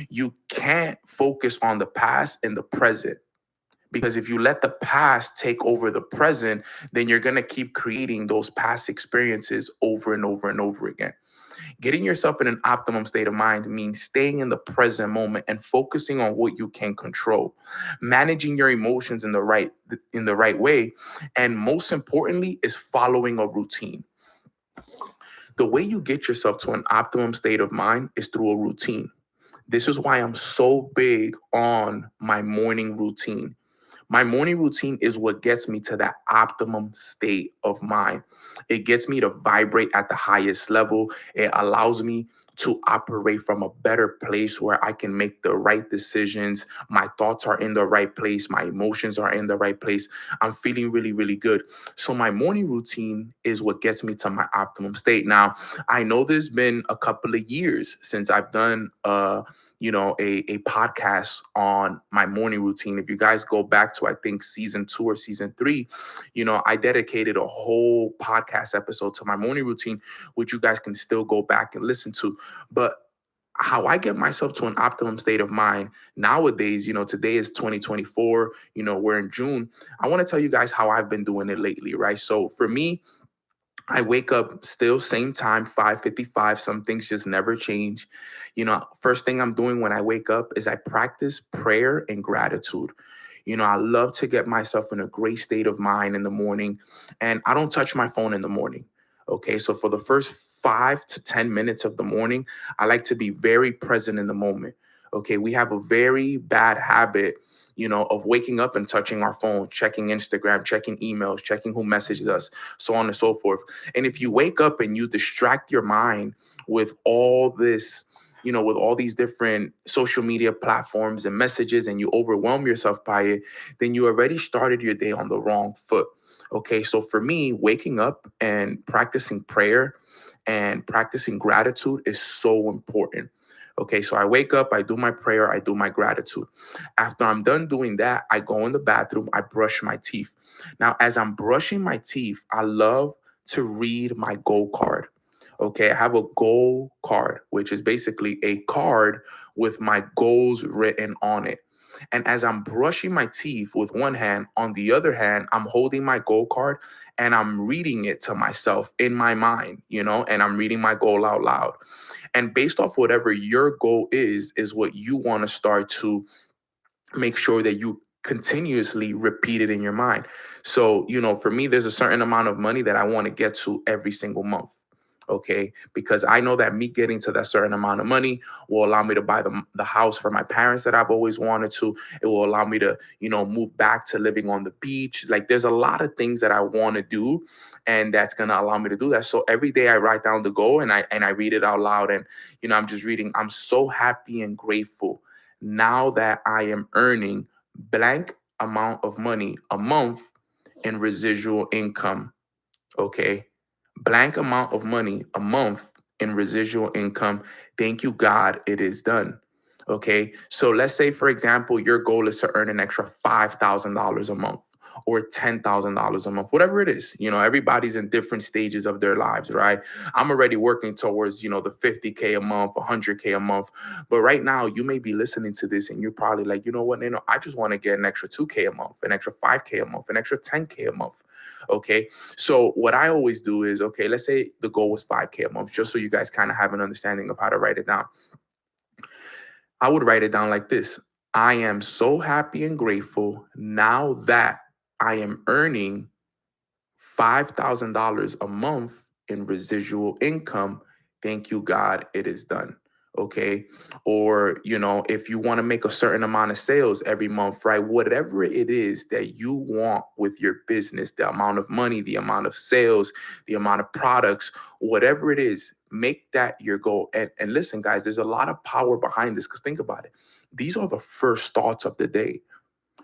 You can't focus on the past and the present. Because if you let the past take over the present, then you're going to keep creating those past experiences over and over and over again. Getting yourself in an optimum state of mind means staying in the present moment and focusing on what you can control, managing your emotions in the right way, and most importantly is following a routine. The way you get yourself to an optimum state of mind is through a routine. This is why I'm so big on my morning routine. My morning routine is what gets me to that optimum state of mind. It gets me to vibrate at the highest level. It allows me to operate from a better place where I can make the right decisions. My thoughts are in the right place. My emotions are in the right place. I'm feeling really, really good. So my morning routine is what gets me to my optimum state. Now, I know there's been a couple of years since I've done a podcast on my morning routine. If you guys go back to, I think, season 2 or season 3, I dedicated a whole podcast episode to my morning routine, which you guys can still go back and listen to. But how I get myself to an optimum state of mind nowadays, today is 2024, we're in June. I want to tell you guys how I've been doing it lately, right? So for me, I wake up still same time, 5:55. Some things just never change. First thing I'm doing when I wake up is I practice prayer and gratitude. I love to get myself in a great state of mind in the morning, and I don't touch my phone in the morning. Okay, so for the first 5 to 10 minutes of the morning, I like to be very present in the moment. Okay, we have a very bad habit, of waking up and touching our phone, checking Instagram, checking emails, checking who messaged us, so on and so forth. And if you wake up and you distract your mind with all this, with all these different social media platforms and messages, and you overwhelm yourself by it, then you already started your day on the wrong foot. Okay, so for me, waking up and practicing prayer and practicing gratitude is so important. Okay, so I wake up, I do my prayer, I do my gratitude. After I'm done doing that, I go in the bathroom, I brush my teeth. Now, as I'm brushing my teeth, I love to read my goal card. Okay, I have a goal card, which is basically a card with my goals written on it. And as I'm brushing my teeth with one hand, on the other hand, I'm holding my goal card and I'm reading it to myself in my mind, and I'm reading my goal out loud. And based off whatever your goal is what you want to start to make sure that you continuously repeat it in your mind. So, for me, there's a certain amount of money that I want to get to every single month. Okay. Because I know that me getting to that certain amount of money will allow me to buy the house for my parents that I've always wanted to. It will allow me to, move back to living on the beach. Like there's a lot of things that I want to do, and that's going to allow me to do that. So every day I write down the goal and I read it out loud, and, I'm just reading. I'm so happy and grateful now that I am earning blank amount of money a month in residual income. Okay. Blank amount of money a month in residual income. Thank you, God, it is done. Okay. So let's say, for example, your goal is to earn an extra $5,000 a month or $10,000 a month, whatever it is. Everybody's in different stages of their lives, right? I'm already working towards, the 50K a month, 100K a month. But right now, you may be listening to this and you're probably like, you know what, I just want to get an extra 2K a month, an extra 5K a month, an extra 10K a month. Okay. So what I always do is, okay, let's say the goal was 5K a month, just so you guys kind of have an understanding of how to write it down. I would write it down like this. I am so happy and grateful now that I am earning $5,000 a month in residual income. Thank you, God, it is done. Okay. Or, if you want to make a certain amount of sales every month, right? Whatever it is that you want with your business, the amount of money, the amount of sales, the amount of products, whatever it is, make that your goal. And listen, guys, there's a lot of power behind this because think about it. These are the first thoughts of the day.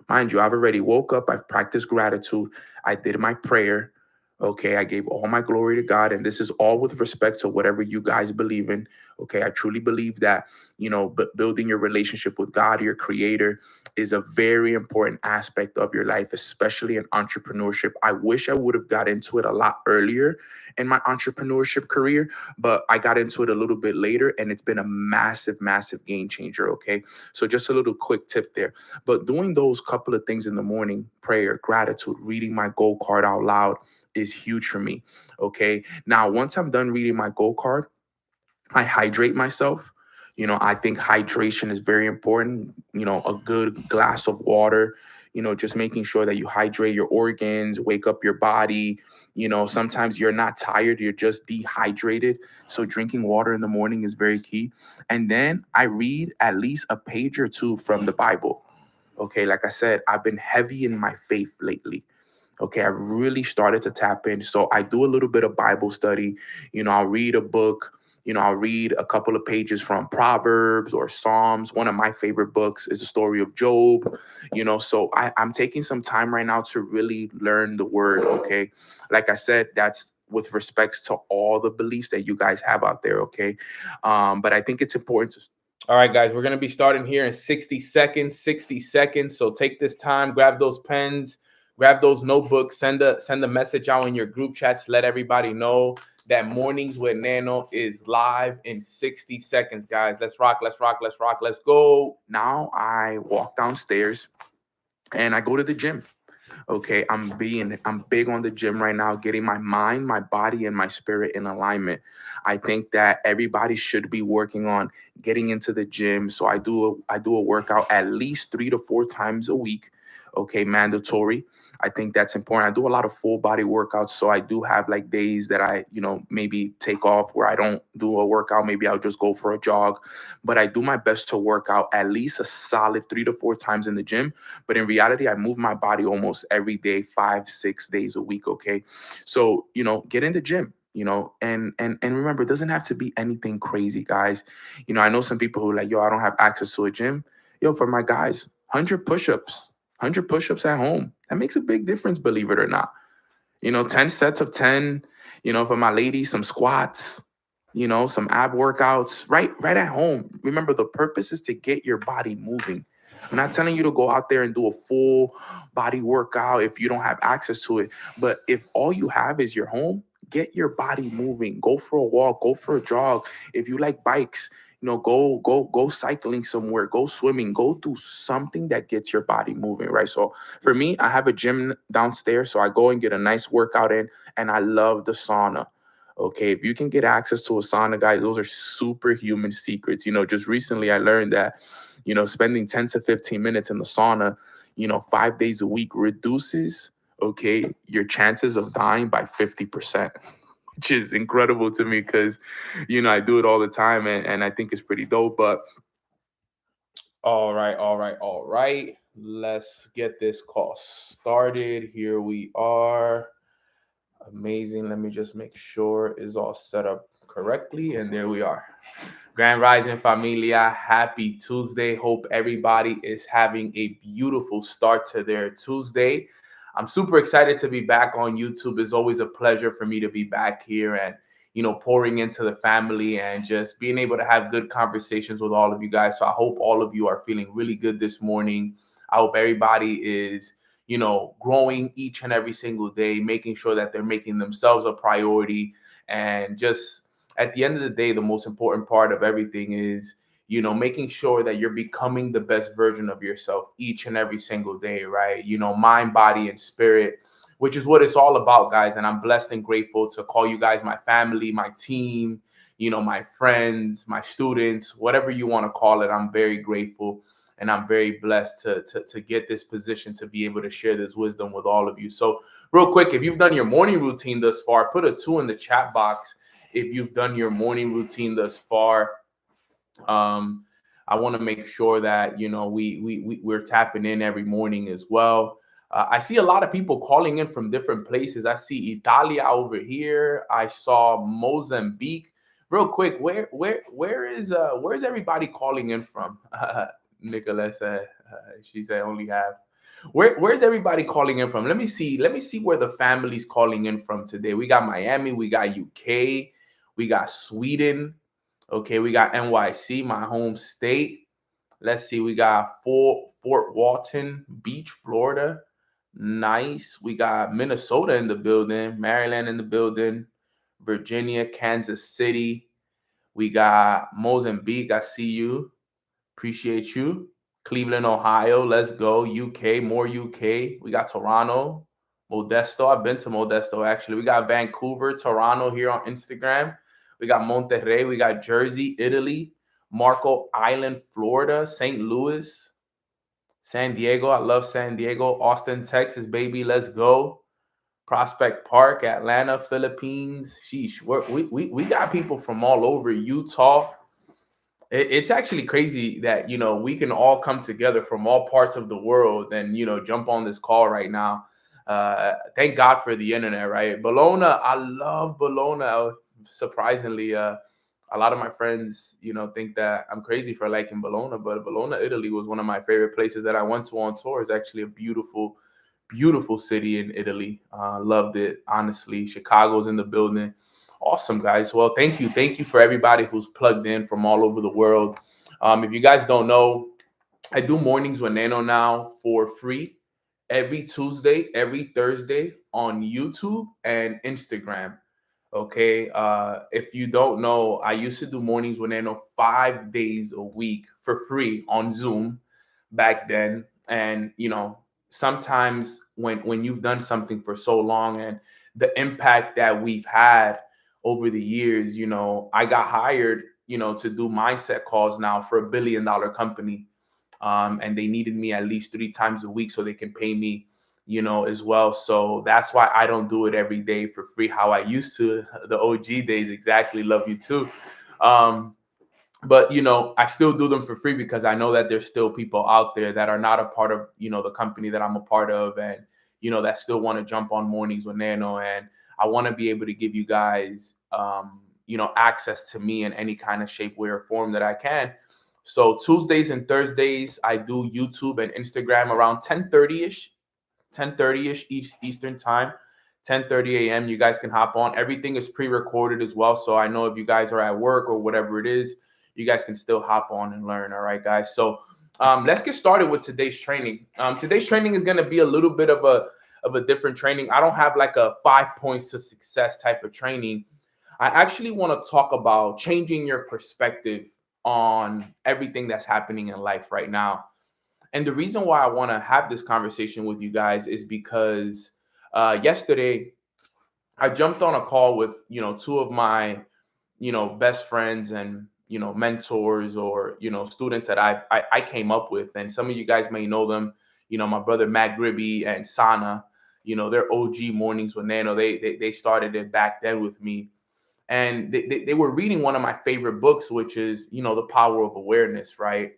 Mind you, I've already woke up, I've practiced gratitude, I did my prayer. Okay, I gave all my glory to God, and this is all with respect to whatever you guys believe in. Okay, I truly believe that, but building your relationship with God, your creator, is a very important aspect of your life, especially in entrepreneurship. I wish I would have got into it a lot earlier in my entrepreneurship career, but I got into it a little bit later, and it's been a massive, massive game changer. Okay, so just a little quick tip there. But doing those couple of things in the morning, prayer, gratitude, reading my goal card out loud, is huge for me. Okay. Now, once I'm done reading my goal card, I hydrate myself. I think hydration is very important. A good glass of water, just making sure that you hydrate your organs, wake up your body. Sometimes you're not tired, you're just dehydrated. So drinking water in the morning is very key. And then I read at least a page or two from the Bible. Okay. Like I said, I've been heavy in my faith lately. Okay, I really started to tap in. So I do a little bit of Bible study. I'll read a book. I'll read a couple of pages from Proverbs or Psalms. One of my favorite books is the story of Job. So I'm taking some time right now to really learn the word. Okay, like I said, that's with respects to all the beliefs that you guys have out there. Okay, but I think it's important to. All right, guys, we're going to be starting here in 60 seconds, 60 seconds. So take this time, grab those pens, grab those notebooks, send a message out in your group chats, let everybody know that Mornings with Nano is live in 60 seconds, guys. Let's rock, let's rock, let's rock, let's go. Now I walk downstairs and I go to the gym. Okay, I'm big on the gym right now, getting my mind, my body, and my spirit in alignment. I think that everybody should be working on getting into the gym. So I do a workout at least 3 to 4 times a week. Okay, mandatory. I think that's important. I do a lot of full body workouts. So I do have like days that I, maybe take off where I don't do a workout. Maybe I'll just go for a jog. But I do my best to work out at least a solid 3 to 4 times in the gym. But in reality, I move my body almost every day, 5, 6 days a week. Okay. So, get in the gym. And remember, it doesn't have to be anything crazy, guys. I know some people who are like, yo, I don't have access to a gym. Yo, for my guys, 100 push-ups, 100 push-ups at home. That makes a big difference, believe it or not. 10 sets of 10, for my ladies, some squats, some ab workouts right at home. Remember, the purpose is to get your body moving. I'm not telling you to go out there and do a full body workout if you don't have access to it. But if all you have is your home, get your body moving. Go for a walk, go for a jog. If you like bikes, go cycling somewhere, go swimming, go do something that gets your body moving, right? So for me, I have a gym downstairs, so I go and get a nice workout in, and I love the sauna. Okay, if you can get access to a sauna, guys, those are superhuman secrets. Just recently I learned that, spending 10 to 15 minutes in the sauna, 5 days a week reduces, okay, your chances of dying by 50%, which is incredible to me because, I do it all the time, and I think it's pretty dope. But all right, all right, all right. Let's get this call started. Here we are. Amazing. Let me just make sure it's all set up correctly. And there we are. Grand Rising Familia, happy Tuesday. Hope everybody is having a beautiful start to their Tuesday. I'm super excited to be back on YouTube. It's always a pleasure for me to be back here and, pouring into the family and just being able to have good conversations with all of you guys. So I hope all of you are feeling really good this morning. I hope everybody is, growing each and every single day, making sure that they're making themselves a priority. And just at the end of the day, the most important part of everything is, making sure that you're becoming the best version of yourself each and every single day, right? Mind, body, and spirit, which is what it's all about, guys. And I'm blessed and grateful to call you guys my family, my team, my friends, my students, whatever you want to call it. I'm very grateful. And I'm very blessed to get this position to be able to share this wisdom with all of you. So real quick, if you've done your morning routine thus far, put a 2 in the chat box. If you've done your morning routine thus far, I want to make sure that, we're tapping in every morning as well. I see a lot of people calling in from different places. I see Italia over here. I saw Mozambique. Real quick, where's everybody calling in from? Nicola said, she said only half. Where's everybody calling in from? Let me see. Let me see where the family's calling in from today. We got Miami, we got UK, we got Sweden. Okay, we got NYC, my home state. Let's see. We got Fort Walton Beach, Florida. Nice. We got Minnesota in the building, Maryland in the building, Virginia, Kansas City. We got Mozambique. I see you. Appreciate you. Cleveland, Ohio. Let's go. UK, more UK. We got Toronto, Modesto. I've been to Modesto actually. We got Vancouver, Toronto here on Instagram. We got Monterrey. We got Jersey, Italy, Marco Island, Florida, St. Louis, San Diego. I love San Diego. Austin, Texas, baby. Let's go. Prospect Park, Atlanta, Philippines. Sheesh. We got people from all over. Utah. It's actually crazy that we can all come together from all parts of the world and jump on this call right now. Thank God for the internet, right? Bologna, I love Bologna. Surprisingly, a lot of my friends think that I'm crazy for liking Bologna, but Bologna, Italy was one of my favorite places that I went to on tour. It's actually a beautiful city in Italy. Loved it, honestly. Chicago's in the building. Awesome, guys. Well, thank you. Thank you for everybody who's plugged in from all over the world. If you guys don't know, I do Mornings with Nano now for free every Tuesday, every Thursday on YouTube and Instagram. Okay. If you don't know, I used to do Mornings with Nano 5 days a week for free on Zoom back then. And sometimes when you've done something for so long and the impact that we've had over the years, I got hired, to do mindset calls now for $1 billion company. And they needed me at least 3 times a week so they can pay me, as well. So that's why I don't do it every day for free how I used to. The OG days. Exactly. Love you too. But I still do them for free because I know that there's still people out there that are not a part of the company that I'm a part of, and that still want to jump on Mornings with Nano. And I want to be able to give you guys access to me in any kind of shape, way, or form that I can. So Tuesdays and Thursdays I do YouTube and Instagram around 10:30ish, 10:30ish Eastern time. 10:30 a.m. You guys can hop on. Everything is pre-recorded as well, so I know if you guys are at work or whatever it is, you guys can still hop on and learn. All right, guys. So let's get started with today's training. Today's training is going to be a little bit of a different training. I don't have like a 5 points to success type of training. I actually want to talk about changing your perspective on everything that's happening in life right now. And the reason why I want to have this conversation with you guys is because yesterday I jumped on a call with two of my best friends and mentors, or students that I came up with. And some of you guys may know them. My brother Matt Gribby and Sana. They're OG Mornings with Nano. They started it back then with me, and they were reading one of my favorite books, which is The Power of Awareness, right?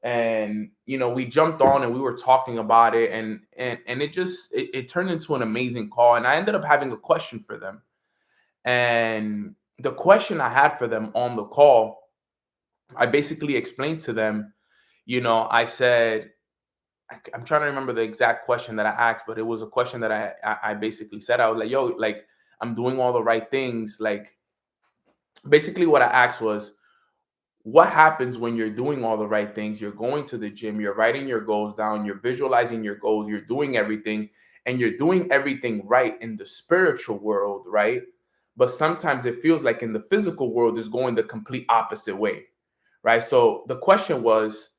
And we jumped on and we were talking about it, and it turned into an amazing call. And I ended up having a question for them. And the question I had for them on the call, I basically explained to them, I said, I'm trying to remember the exact question that I asked, but it was a question that I basically said. I was like, yo, like, I'm doing all the right things. Like, basically what I asked was, what happens when you're doing all the right things? You're going to the gym, you're writing your goals down, you're visualizing your goals, you're doing everything, and you're doing everything right in the spiritual world, right? But sometimes it feels like in the physical world is going the complete opposite way, right? So the question was,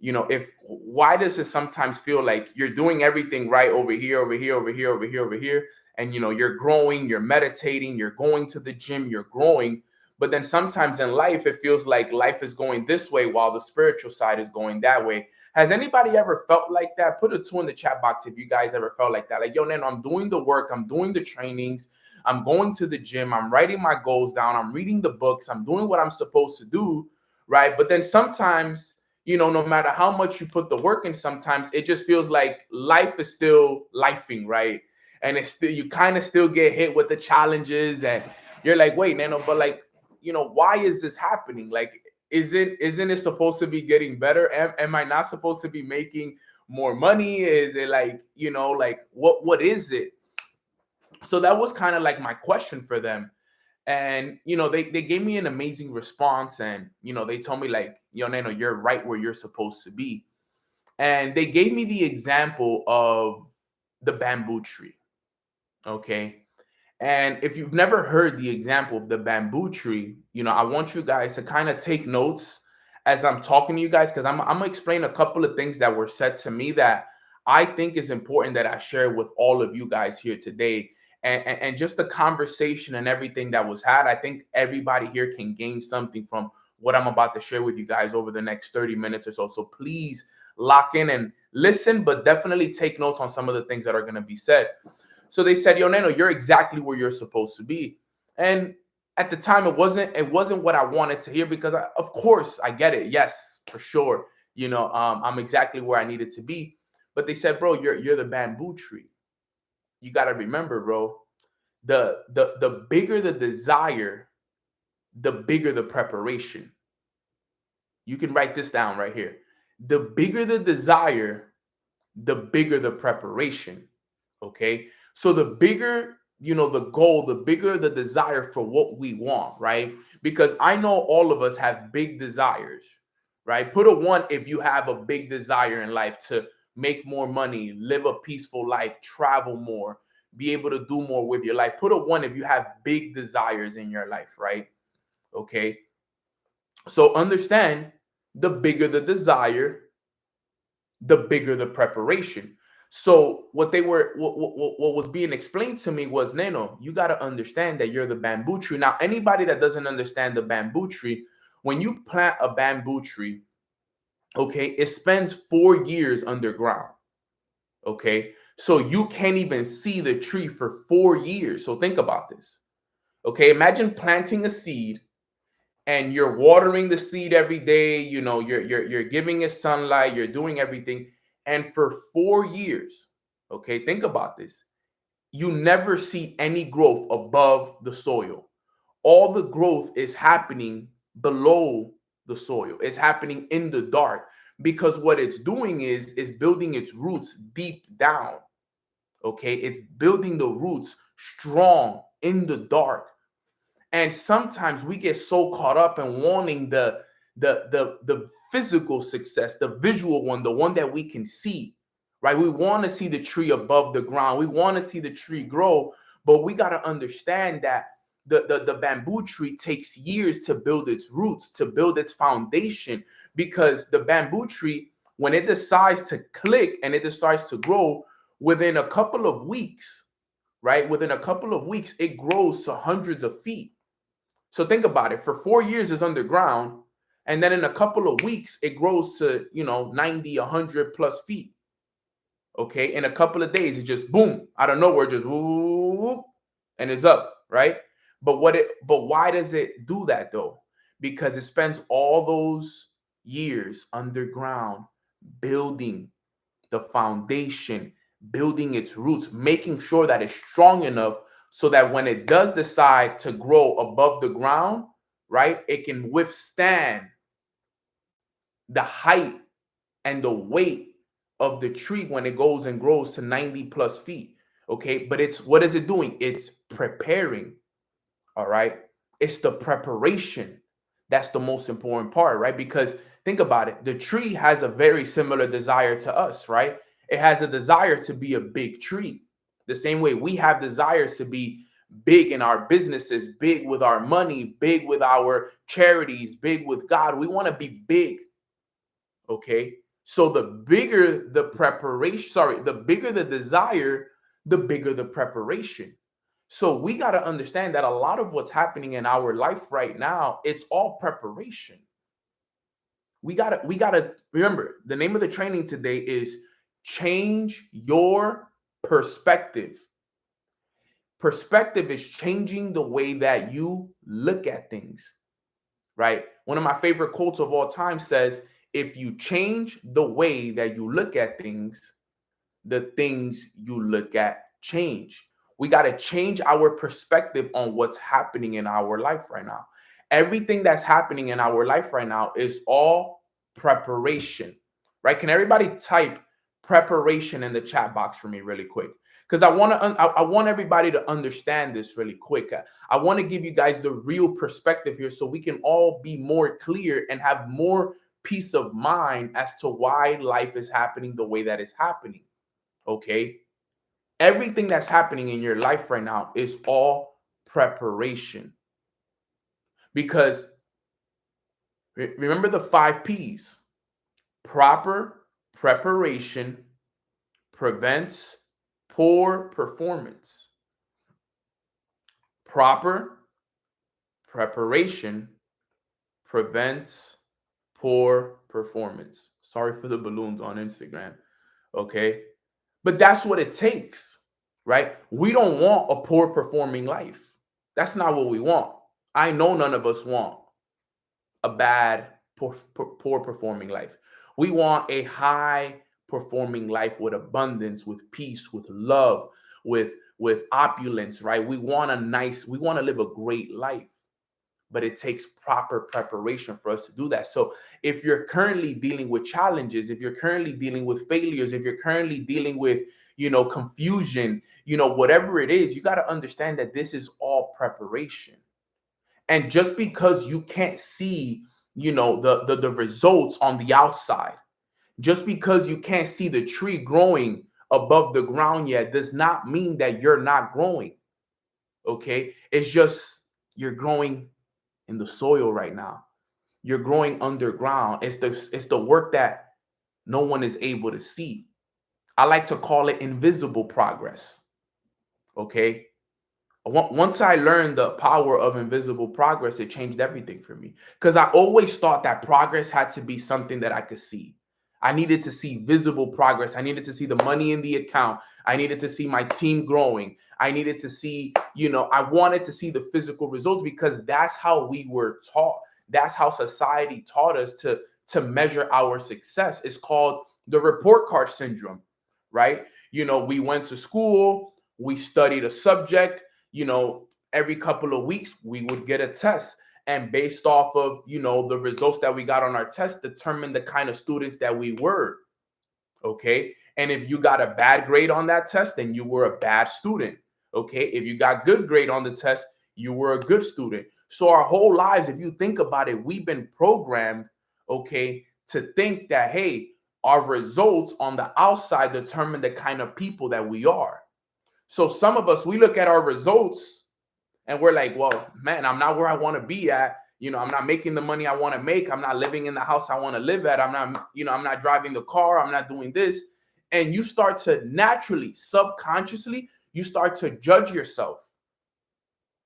if why does it sometimes feel like you're doing everything right over here, over here, over here, over here, over here, and you're growing, you're meditating, you're going to the gym, you're growing, but then sometimes in life it feels like life is going this way while the spiritual side is going that way. Has anybody ever felt like that? Put a 2 in the chat box if you guys ever felt like that. Like, yo, Nano, I'm doing the work, I'm doing the trainings, I'm going to the gym, I'm writing my goals down, I'm reading the books, I'm doing what I'm supposed to do, right? But then sometimes, no matter how much you put the work in, sometimes it just feels like life is still lifing, right? And it's still, you kind of still get hit with the challenges, and you're like, wait, Nano, but like, why is this happening? Like, isn't it supposed to be getting better? Am I not supposed to be making more money? Is it like, like what is it? So that was kind of like my question for them. And they gave me an amazing response, and they told me like, Neno, you're right where you're supposed to be. And they gave me the example of the bamboo tree. Okay. And if you've never heard the example of the bamboo tree, I want you guys to kind of take notes as I'm talking to you guys, because I'm gonna explain a couple of things that were said to me that I think is important that I share with all of you guys here today. And just the conversation and everything that was had, I think everybody here can gain something from what I'm about to share with you guys over the next 30 minutes or so. So please lock in and listen, but definitely take notes on some of the things that are going to be said. So they said, Yo, Neno, you're exactly where you're supposed to be. And at the time, it wasn't what I wanted to hear, because of course I get it. Yes, for sure. I'm exactly where I needed to be. But they said, bro, you're the bamboo tree. You got to remember, bro, the bigger the desire, the bigger the preparation. You can write this down right here. The bigger the desire, the bigger the preparation. Okay. So the bigger, the goal, the bigger the desire for what we want, right? Because I know all of us have big desires, right? Put a one if you have a big desire in life to make more money, live a peaceful life, travel more, be able to do more with your life. Put a one if you have big desires in your life, right? Okay. So understand, the bigger the desire, the bigger the preparation. So what was being explained to me was, Neno, you got to understand that you're the bamboo tree. Now, anybody that doesn't understand the bamboo tree, when you plant a bamboo tree, okay, it spends 4 years underground. Okay. So you can't even see the tree for 4 years. So think about this. Okay. Imagine planting a seed and you're watering the seed every day. You're giving it sunlight, you're doing everything. And for 4 years, okay, think about this. You never see any growth above the soil. All the growth is happening below the soil. It's happening in the dark, because what it's doing is building its roots deep down. Okay, it's building the roots strong in the dark. And sometimes we get so caught up in wanting the physical success, the visual one, the one that we can see, right? We want to see the tree above the ground. We want to see the tree grow, but we got to understand that the bamboo tree takes years to build its roots, to build its foundation, because the bamboo tree, when it decides to click and it decides to grow, within a couple of weeks, right? Within a couple of weeks, it grows to hundreds of feet. So think about it. For 4 years, it's underground. And then in a couple of weeks, it grows to, 90, 100 plus feet. Okay. In a couple of days, it just boom, out of nowhere, just whoop, and it's up, right? But why does it do that though? Because it spends all those years underground building the foundation, building its roots, making sure that it's strong enough so that when it does decide to grow above the ground, right, it can withstand the height and the weight of the tree when it goes and grows to 90 plus feet. Okay. But what is it doing? It's preparing. All right. It's the preparation. That's the most important part, right? Because think about it. The tree has a very similar desire to us, right? It has a desire to be a big tree. The same way we have desires to be big in our businesses, big with our money, big with our charities, big with God. We want to be big. Okay. So the bigger the preparation, the bigger the desire, the bigger the preparation. So we got to understand that a lot of what's happening in our life right now, it's all preparation. We got to remember, the name of the training today is change your perspective. Perspective is changing the way that you look at things, right? One of my favorite quotes of all time says, if you change the way that you look at things, the things you look at change. We got to change our perspective on what's happening in our life right now. Everything that's happening in our life right now is all preparation, right? Can everybody type preparation in the chat box for me really quick? Because I want everybody to understand this really quick. I want to give you guys the real perspective here so we can all be more clear and have more peace of mind as to why life is happening the way that it's happening. Okay? Everything that's happening in your life right now is all preparation. Because remember the 5 P's. Proper preparation prevents poor performance. Proper preparation prevents poor performance. Sorry for the balloons on Instagram. Okay. But that's what it takes, right? We don't want a poor performing life. That's not what we want. I know none of us want a bad, poor performing life. We want a high performing life with abundance, with peace, with love, with opulence, right? We want to live a great life, but it takes proper preparation for us to do that. So if you're currently dealing with challenges, if you're currently dealing with failures, if you're currently dealing with, confusion, whatever it is, you got to understand that this is all preparation. And just because you can't see, the results on the outside, just because you can't see the tree growing above the ground yet, does not mean that you're not growing. Okay. It's just you're growing in the soil right now. You're growing underground. It's the work that no one is able to see. I like to call it invisible progress. Okay. Once I learned the power of invisible progress, it changed everything for me. Because I always thought that progress had to be something that I could see. I needed to see visible progress. I needed to see the money in the account. I needed to see my team growing. I needed to see, I wanted to see the physical results because that's how we were taught. That's how society taught us to measure our success. It's called the report card syndrome, right? We went to school, we studied a subject, every couple of weeks we would get a test, and based off of the results that we got on our test determine the kind of students that we were. Okay. And if you got a bad grade on that test, then you were a bad student. Okay. If you got good grade on the test, you were a good student. So our whole lives, if you think about it, we've been programmed, okay, to think that, hey, our results on the outside determine the kind of people that we are. So some of us, we look at our results and we're like, well, man, I'm not where I want to be at. I'm not making the money I want to make. I'm not living in the house I want to live at. I'm not driving the car. I'm not doing this. And you start to naturally, subconsciously, you start to judge yourself.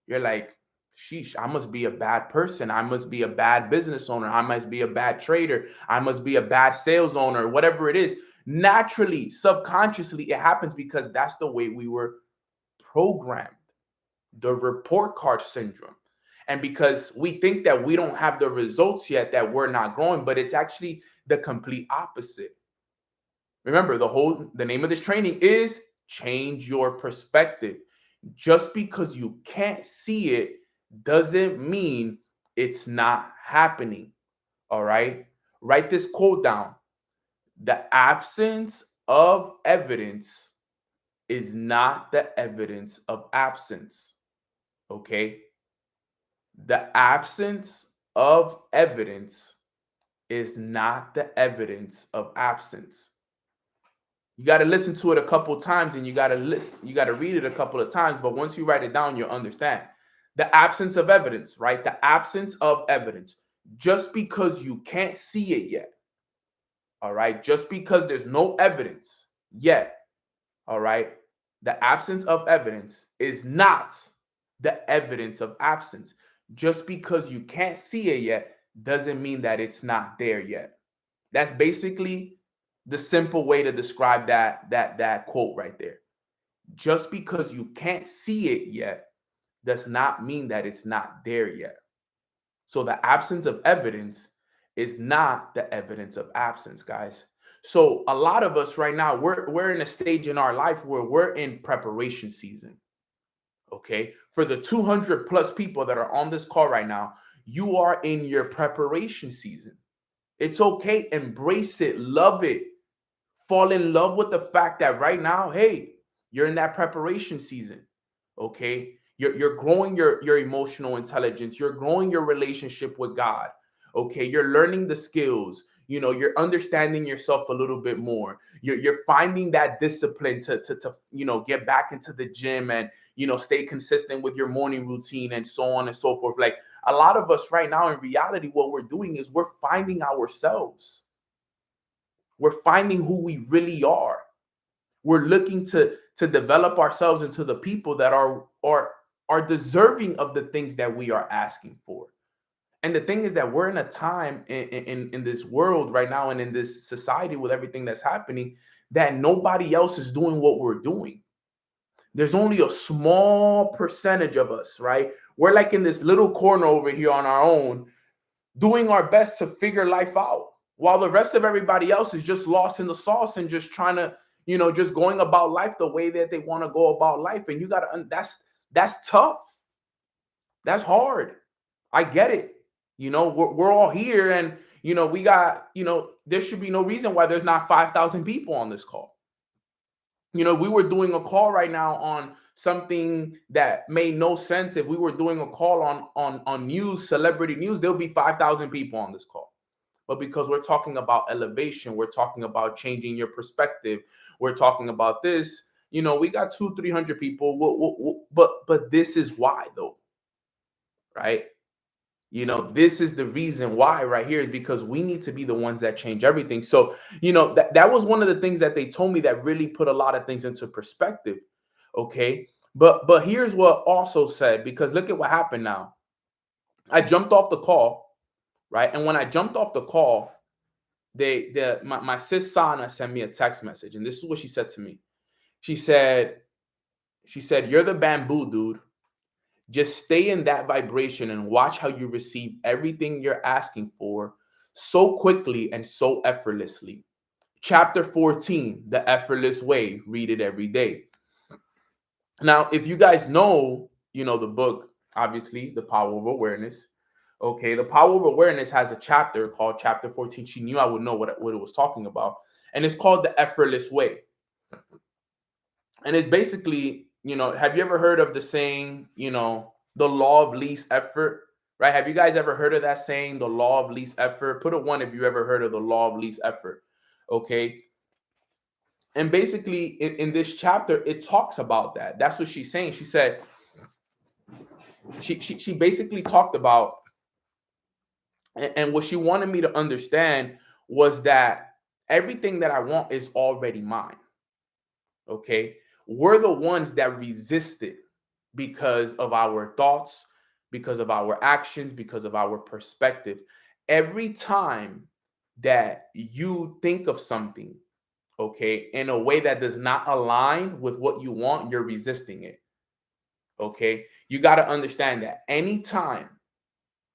You're like, sheesh, I must be a bad person. I must be a bad business owner. I must be a bad trader. I must be a bad sales owner, whatever it is. Naturally, subconsciously, it happens because that's the way we were programmed. The report card syndrome. And because we think that we don't have the results yet, that we're not growing, but it's actually the complete opposite. Remember, the name of this training is change your perspective. Just because you can't see it doesn't mean it's not happening. All right. Write this quote down. The absence of evidence is not the evidence of absence. Okay. The absence of evidence is not the evidence of absence. You got to listen to it a couple of times and you got to read it a couple of times. But once you write it down, you'll understand. The absence of evidence, right? The absence of evidence. Just because you can't see it yet. All right. Just because there's no evidence yet. All right. The absence of evidence is not the evidence of absence. Just because you can't see it yet doesn't mean that it's not there yet. That's basically the simple way to describe that quote right there. Just because you can't see it yet does not mean that it's not there yet. So the absence of evidence is not the evidence of absence, guys. So a lot of us right now, we're in a stage in our life where we're in preparation season. Okay. For the 200 plus people that are on this call right now, You are in your preparation season. It's okay. Embrace it. Love it. Fall in love with the fact that right now, hey, you're in that preparation season. Okay. You're growing your emotional intelligence. You're growing your relationship with God. Okay. You're learning the skills. You're understanding yourself a little bit more. You're finding that discipline to get back into the gym and stay consistent with your morning routine and so on and so forth. Like a lot of us right now, in reality, what we're doing is we're finding ourselves. We're finding who we really are. We're looking to develop ourselves into the people that are deserving of the things that we are asking for. And the thing is that we're in a time in this world right now and in this society with everything that's happening that nobody else is doing what we're doing. There's only a small percentage of us, right? We're like in this little corner over here on our own, doing our best to figure life out, while the rest of everybody else is just lost in the sauce and just trying to, just going about life the way that they want to go about life. And you got to, that's tough. That's hard. I get it. We're all here, and we got, there should be no reason why there's not 5,000 people on this call. We were doing a call right now on something that made no sense. If we were doing a call on news, celebrity news, there'll be 5,000 people on this call. But because we're talking about elevation, we're talking about changing your perspective, we're talking about this, we got 200-300 people. But this is why, though, right? This is the reason why right here, is because we need to be the ones that change everything. So, that was one of the things that they told me that really put a lot of things into perspective. Okay. But here's what also said, because look at what happened now. I jumped off the call, right? And when I jumped off the call, my sis Sana sent me a text message, and this is what she said to me. She said, "You're the bamboo, dude. Just stay in that vibration and watch how you receive everything you're asking for so quickly and so effortlessly." Chapter 14, The Effortless Way. Read it every day. Now, if you guys know, the book, obviously, The Power of Awareness. Okay, The Power of Awareness has a chapter called Chapter 14. She knew I would know what it was talking about. And it's called The Effortless Way. And it's basically, have you ever heard of the saying, the law of least effort, right? Have you guys ever heard of that saying, the law of least effort? Put a 1 if you ever heard of the law of least effort. Okay. And basically in this chapter, it talks about that. That's what she's saying. She said, she basically talked about, and what she wanted me to understand was that everything that I want is already mine. Okay. We're the ones that resist it because of our thoughts, because of our actions, because of our perspective. Every time that you think of something, okay, in a way that does not align with what you want, you're resisting it. Okay. You got to understand that anytime,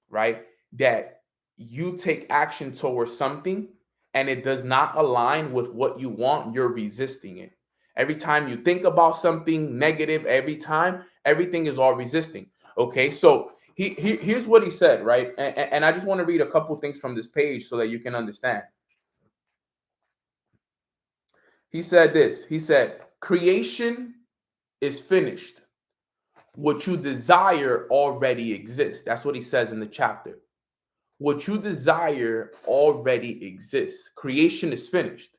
right, that you take action towards something and it does not align with what you want, you're resisting it. Every time you think about something negative, everything is all resisting. Okay, so here's what he said, right? And I just want to read a couple things from this page so that you can understand. He said this. He said, creation is finished. What you desire already exists. That's what he says in the chapter. What you desire already exists. Creation is finished.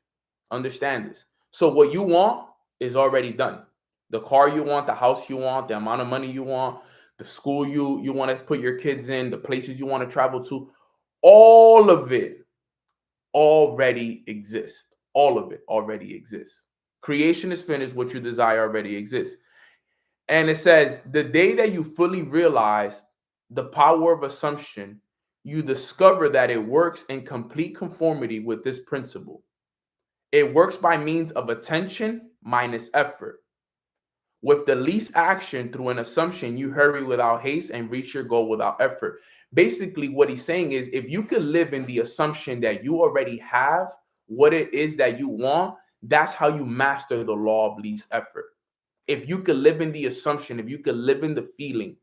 Understand this. So what you want is already done. The car you want, the house you want, the amount of money you want, the school you want to put your kids in, the places you want to travel to, all of it already exists. All of it already exists. Creation is finished. What you desire already exists. And it says, the day that you fully realize the power of assumption, you discover that it works in complete conformity with this principle. It works by means of attention minus effort. With the least action through an assumption, you hurry without haste and reach your goal without effort. Basically, what he's saying is, if you could live in the assumption that you already have what it is that you want, that's how you master the law of least effort. If you could live in the assumption, if you could live in the feeling,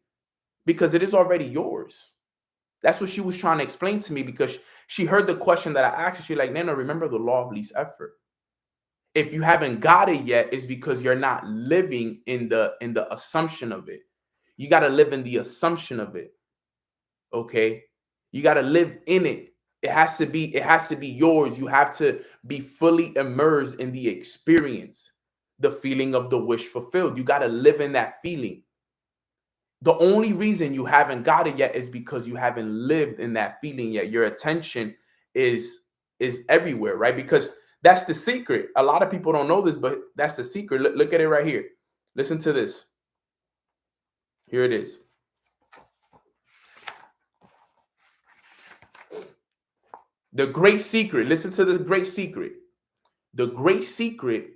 because it is already yours. That's what she was trying to explain to me, because she heard the question that I asked. She's like, Nana, remember the law of least effort. If you haven't got it yet, it's because you're not living in the assumption of it. You got to live in the assumption of it. Okay? You got to live in it. It has to be yours. You have to be fully immersed in the experience, the feeling of the wish fulfilled. You got to live in that feeling. The only reason you haven't got it yet is because you haven't lived in that feeling yet. Your attention is everywhere, right? Because that's the secret. A lot of people don't know this, but that's the secret. Look at it right here. Listen to this. Here it is. The great secret. Listen to the great secret. The great secret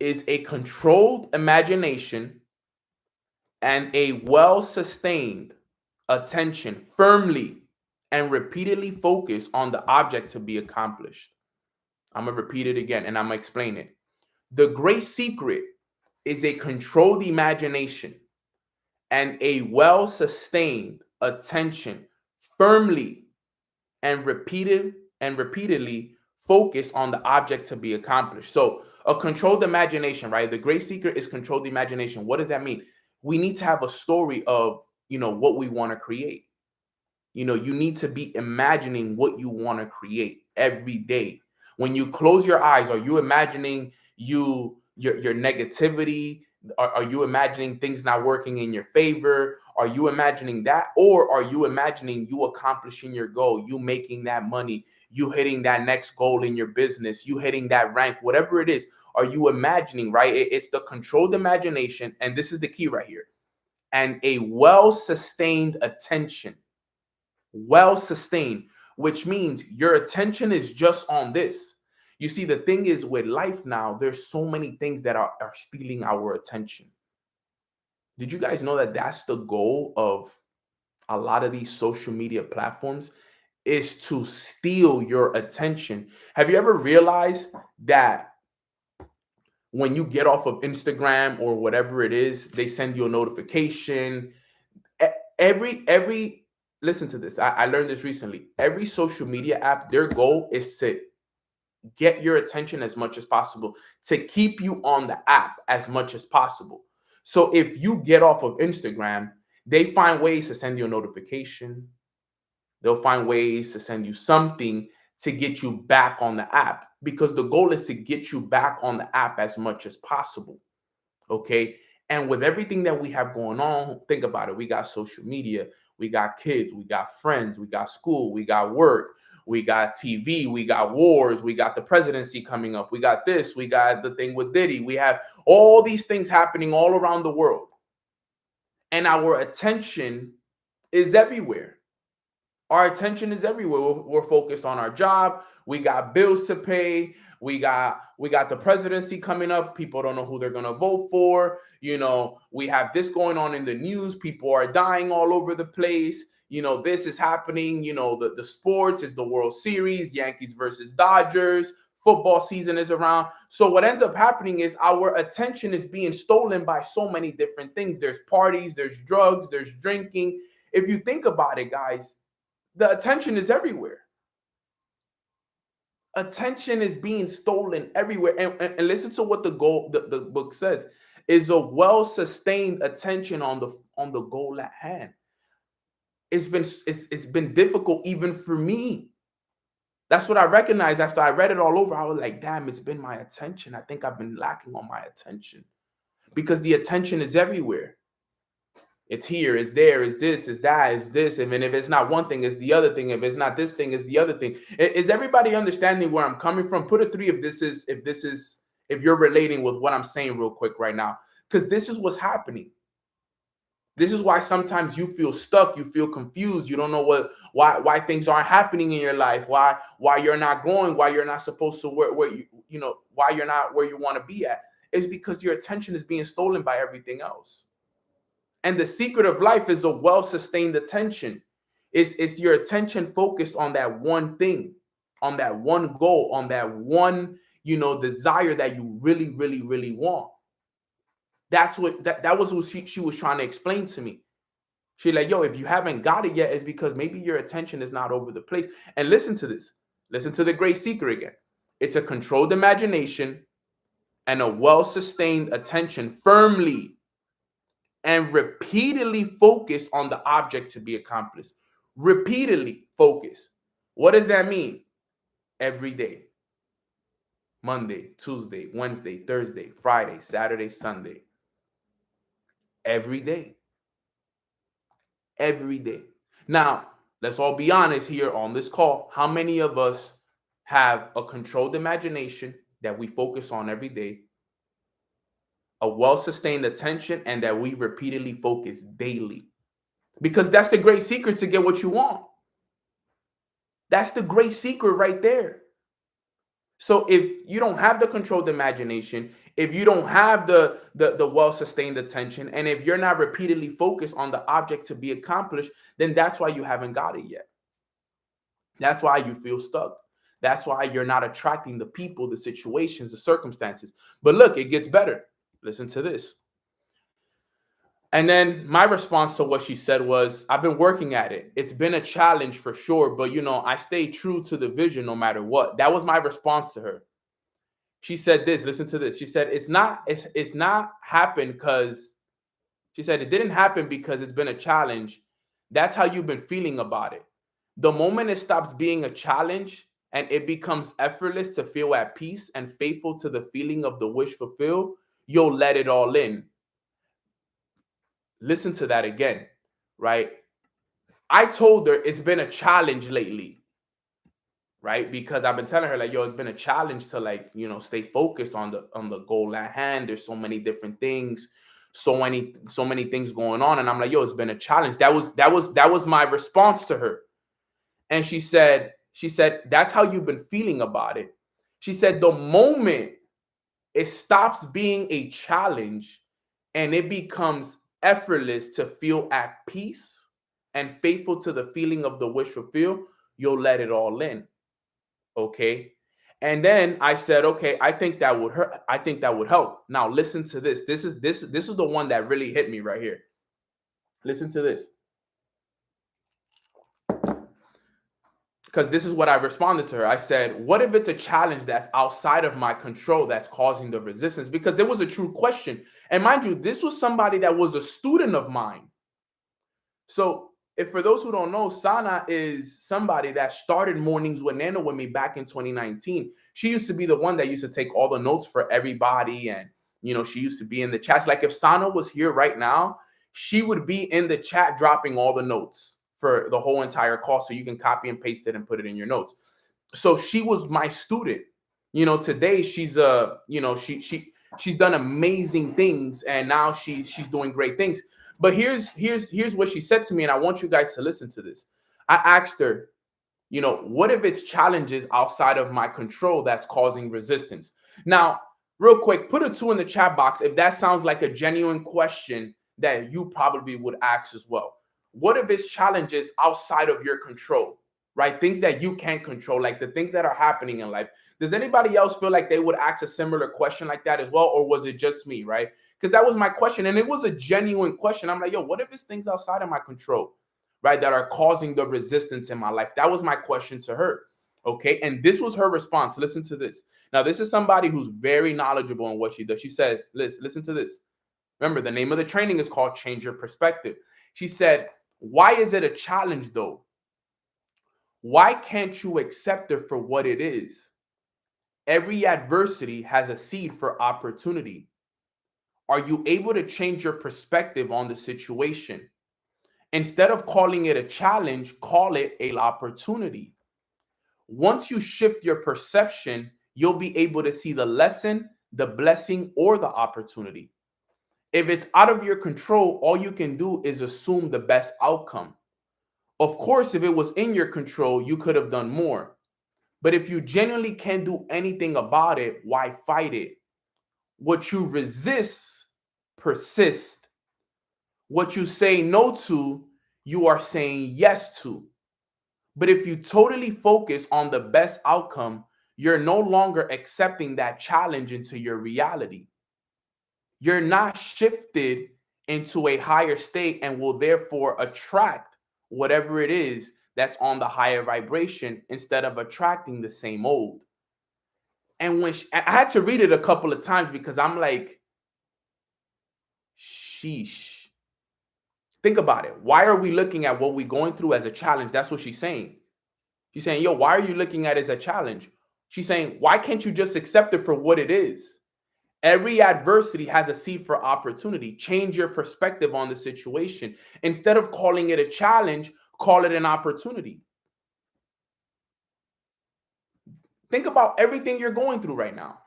is a controlled imagination and a well-sustained attention, firmly and repeatedly focused on the object to be accomplished. I'm going to repeat it again and I'm going to explain it. The great secret is a controlled imagination and a well-sustained attention, firmly and repeatedly focused on the object to be accomplished. So a controlled imagination, right? The great secret is controlled imagination. What does that mean? We need to have a story of, what we want to create. You need to be imagining what you want to create every day. When you close your eyes, are you imagining your negativity? Are you imagining things not working in your favor? Are you imagining that? Or are you imagining you accomplishing your goal, you making that money, you hitting that next goal in your business, you hitting that rank, whatever it is? Are you imagining, right? It's the controlled imagination. And this is the key right here. And a well-sustained attention. Well-sustained, which means your attention is just on this. You see, the thing is with life now, there's so many things that are stealing our attention. Did you guys know that that's the goal of a lot of these social media platforms, is to steal your attention? Have you ever realized that when you get off of Instagram or whatever it is, they send you a notification? Every Listen to this. I learned this recently. Every social media app, their goal is to get your attention as much as possible, to keep you on the app as much as possible. So if you get off of Instagram, they find ways to send you a notification. They'll find ways to send you something to get you back on the app, because the goal is to get you back on the app as much as possible. Okay. And with everything that we have going on, think about it. We got social media, we got kids, we got friends, we got school, we got work, we got TV, we got wars, we got the presidency coming up, we got this, we got the thing with Diddy, we have all these things happening all around the world. And our attention is everywhere. Our attention is everywhere. We're focused on our job. We got bills to pay. We got the presidency coming up. People don't know who they're gonna vote for. We have this going on in the news. People are dying all over the place. This is happening. The sports is the World Series, Yankees versus Dodgers. Football season is around. So what ends up happening is our attention is being stolen by so many different things. There's parties, there's drugs, there's drinking. If you think about it, guys, the attention is everywhere. Attention is being stolen everywhere. And listen to what the book says, is a well-sustained attention on the goal at hand. It's been difficult even for me. That's what I recognized after I read it all over. I was like, damn, it's been my attention. I think I've been lacking on my attention, because the attention is everywhere. It's here, it's there, it's this, it's that, it's this. And if it's not one thing, it's the other thing. If it's not this thing, it's the other thing. Is everybody understanding where I'm coming from? Put a 3 if you're relating with what I'm saying real quick right now. Because this is what's happening. This is why sometimes you feel stuck, you feel confused, you don't know why things aren't happening in your life, why you're not going, why you're not supposed to why you're not where you want to be at. It's because your attention is being stolen by everything else. And the secret of life is a well-sustained attention. It's your attention focused on that one thing, on that one goal, on that one, desire that you really, really, really want. That was what she was trying to explain to me. She like, yo, if you haven't got it yet, it's because maybe your attention is not over the place. And listen to this. Listen to the great secret again. It's a controlled imagination and a well-sustained attention firmly and repeatedly focus on the object to be accomplished. Repeatedly focus. What does that mean? Every day. Monday, Tuesday, Wednesday, Thursday, Friday, Saturday, Sunday. Every day. Every day. Now, let's all be honest here on this call. How many of us have a controlled imagination that we focus on every day, a well-sustained attention, and that we repeatedly focus daily? Because that's the great secret to get what you want. That's the great secret right there. So if you don't have the controlled imagination, if you don't have the well-sustained attention, and if you're not repeatedly focused on the object to be accomplished, then that's why you haven't got it yet. That's why you feel stuck. That's why you're not attracting the people, the situations, the circumstances. But look, it gets better. Listen to this. And then my response to what she said was, I've been working at it. It's been a challenge for sure, but I stay true to the vision no matter what. That was my response to her. She said this, listen to this. She said, it's not happened because she said it didn't happen because it's been a challenge. That's how you've been feeling about it. The moment it stops being a challenge and it becomes effortless to feel at peace and faithful to the feeling of the wish fulfilled, you'll let it all in. Listen to that again, right? I told her it's been a challenge lately, right? Because I've been telling her like, yo, it's been a challenge to stay focused on the goal at hand. There's so many different things, so many things going on, and I'm like, yo, it's been a challenge. That was my response to her. And she said, that's how you've been feeling about it. She said, the moment it stops being a challenge and it becomes effortless to feel at peace and faithful to the feeling of the wish fulfilled, you'll let it all in. Okay. And then I said, okay, I think that would hurt. I think that would help. Now listen to this. This is the one that really hit me right here. Listen to this. Because this is what I responded to her. I said, what if it's a challenge that's outside of my control that's causing the resistance? Because it was a true question. And mind you, this was somebody that was a student of mine. So if for those who don't know, Sana is somebody that started Mornings with Nana with me back in 2019. She used to be the one that used to take all the notes for everybody. And, she used to be in the chats. Like if Sana was here right now, she would be in the chat dropping all the notes for the whole entire call. So you can copy and paste it and put it in your notes. So she was my student. Today she's she's done amazing things, and now she's doing great things. But here's what she said to me, and I want you guys to listen to this. I asked her, what if it's challenges outside of my control that's causing resistance? Now, real quick, put a 2 in the chat box if that sounds like a genuine question that you probably would ask as well. What if it's challenges outside of your control, right? Things that you can't control, like the things that are happening in life. Does anybody else feel like they would ask a similar question like that as well? Or was it just me, right? Because that was my question. And it was a genuine question. I'm like, yo, what if it's things outside of my control, right, that are causing the resistance in my life? That was my question to her. Okay. And this was her response. Listen to this. Now, this is somebody who's very knowledgeable in what she does. She says, listen to this. Remember, the name of the training is called Change Your Perspective. She said, why is it a challenge though? Why can't you accept it for what it is? Every adversity has a seed for opportunity. Are you able to change your perspective on the situation? Instead of calling it a challenge, call it an opportunity. Once you shift your perception, you'll be able to see the lesson, the blessing, or the opportunity. If it's out of your control, all you can do is assume the best outcome. Of course, if it was in your control, you could have done more. But if you genuinely can't do anything about it, why fight it? What you resist persists. What you say no to, you are saying yes to. But if you totally focus on the best outcome, you're no longer accepting that challenge into your reality. You're not shifted into a higher state and will therefore attract whatever it is that's on the higher vibration instead of attracting the same old. And I had to read it a couple of times because I'm like, sheesh. Think about it. Why are we looking at what we're going through as a challenge? That's what she's saying. She's saying, yo, why are you looking at it as a challenge? She's saying, why can't you just accept it for what it is? Every adversity has a seed for opportunity. Change your perspective on the situation. Instead of calling it a challenge, call it an opportunity. Think about everything you're going through right now.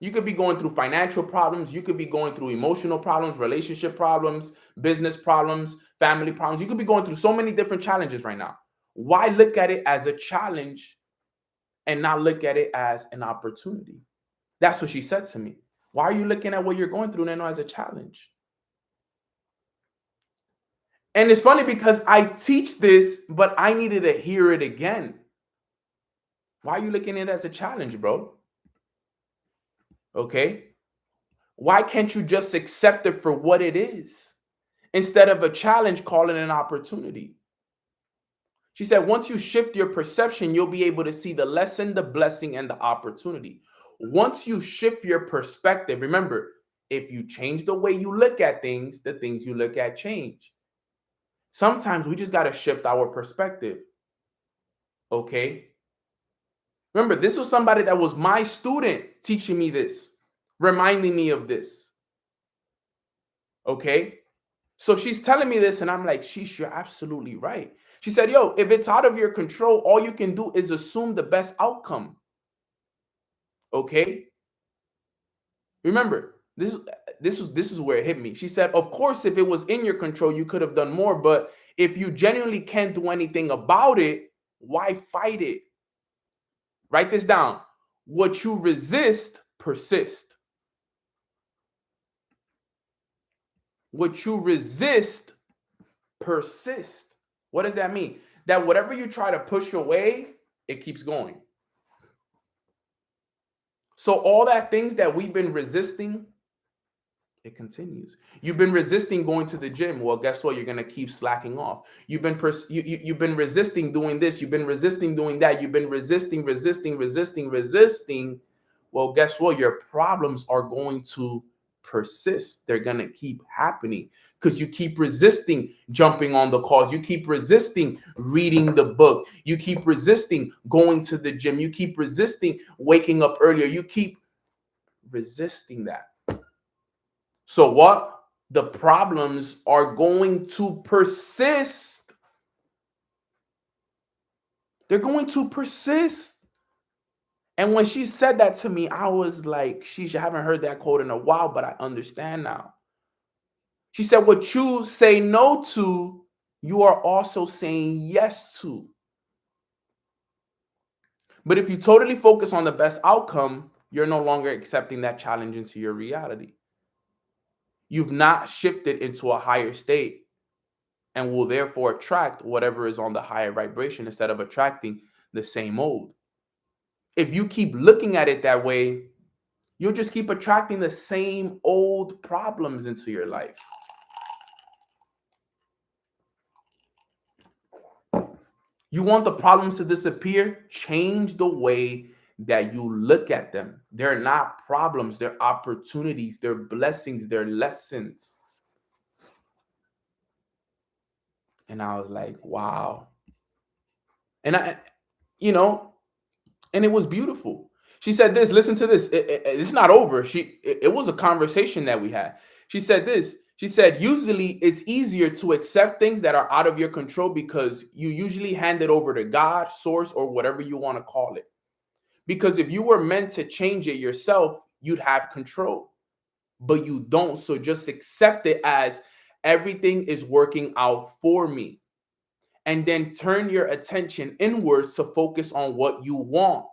You could be going through financial problems. You could be going through emotional problems, relationship problems, business problems, family problems. You could be going through so many different challenges right now. Why look at it as a challenge and not look at it as an opportunity? That's what she said to me. Why are you looking at what you're going through now as a challenge? And it's funny because I teach this, but I needed to hear it again. Why are you looking at it as a challenge, bro? Okay. Why can't you just accept it for what it is? Instead of a challenge, call it an opportunity. She said, once you shift your perception, you'll be able to see the lesson, the blessing, and the opportunity. Once you shift your perspective, remember, if you change the way you look at things, the things you look at change. Sometimes we just got to shift our perspective. Okay. Remember, this was somebody that was my student teaching me this, reminding me of this. Okay. So she's telling me this, and I'm like, sheesh, you're absolutely right. She said, yo, if it's out of your control, all you can do is assume the best outcome. Okay. Remember, this is where it hit me. She said, of course, if it was in your control, you could have done more. But if you genuinely can't do anything about it, why fight it? Write this down. What you resist, persist. What you resist, persist. What does that mean? That whatever you try to push away, it keeps going. So all that things that we've been resisting, it continues. You've been resisting going to the gym. Well, guess what? You're gonna keep slacking off. You've been resisting doing this. You've been resisting doing that. You've been resisting. Well, guess what? Your problems are going to persist. They're gonna keep happening because you keep resisting jumping on the calls. You keep resisting reading the book. You keep resisting going to the gym. You keep resisting waking up earlier. You keep resisting that. So what? The problems are going to persist. They're going to persist. And when she said that to me, I was like, sheesh, I haven't heard that quote in a while, but I understand now. She said, what you say no to, you are also saying yes to. But if you totally focus on the best outcome, you're no longer accepting that challenge into your reality. You've not shifted into a higher state and will therefore attract whatever is on the higher vibration instead of attracting the same old. If you keep looking at it that way, you'll just keep attracting the same old problems into your life. You want the problems to disappear? Change the way that you look at them. They're not problems, they're opportunities, they're blessings, they're lessons. And I was like, wow. And and it was beautiful. She said this, listen to this. It's not over. It was a conversation that we had. She said this. She said, usually it's easier to accept things that are out of your control because you usually hand it over to God, source, or whatever you want to call it. Because if you were meant to change it yourself, you'd have control, but you don't. So just accept it as everything is working out for me. And then turn your attention inwards to focus on what you want.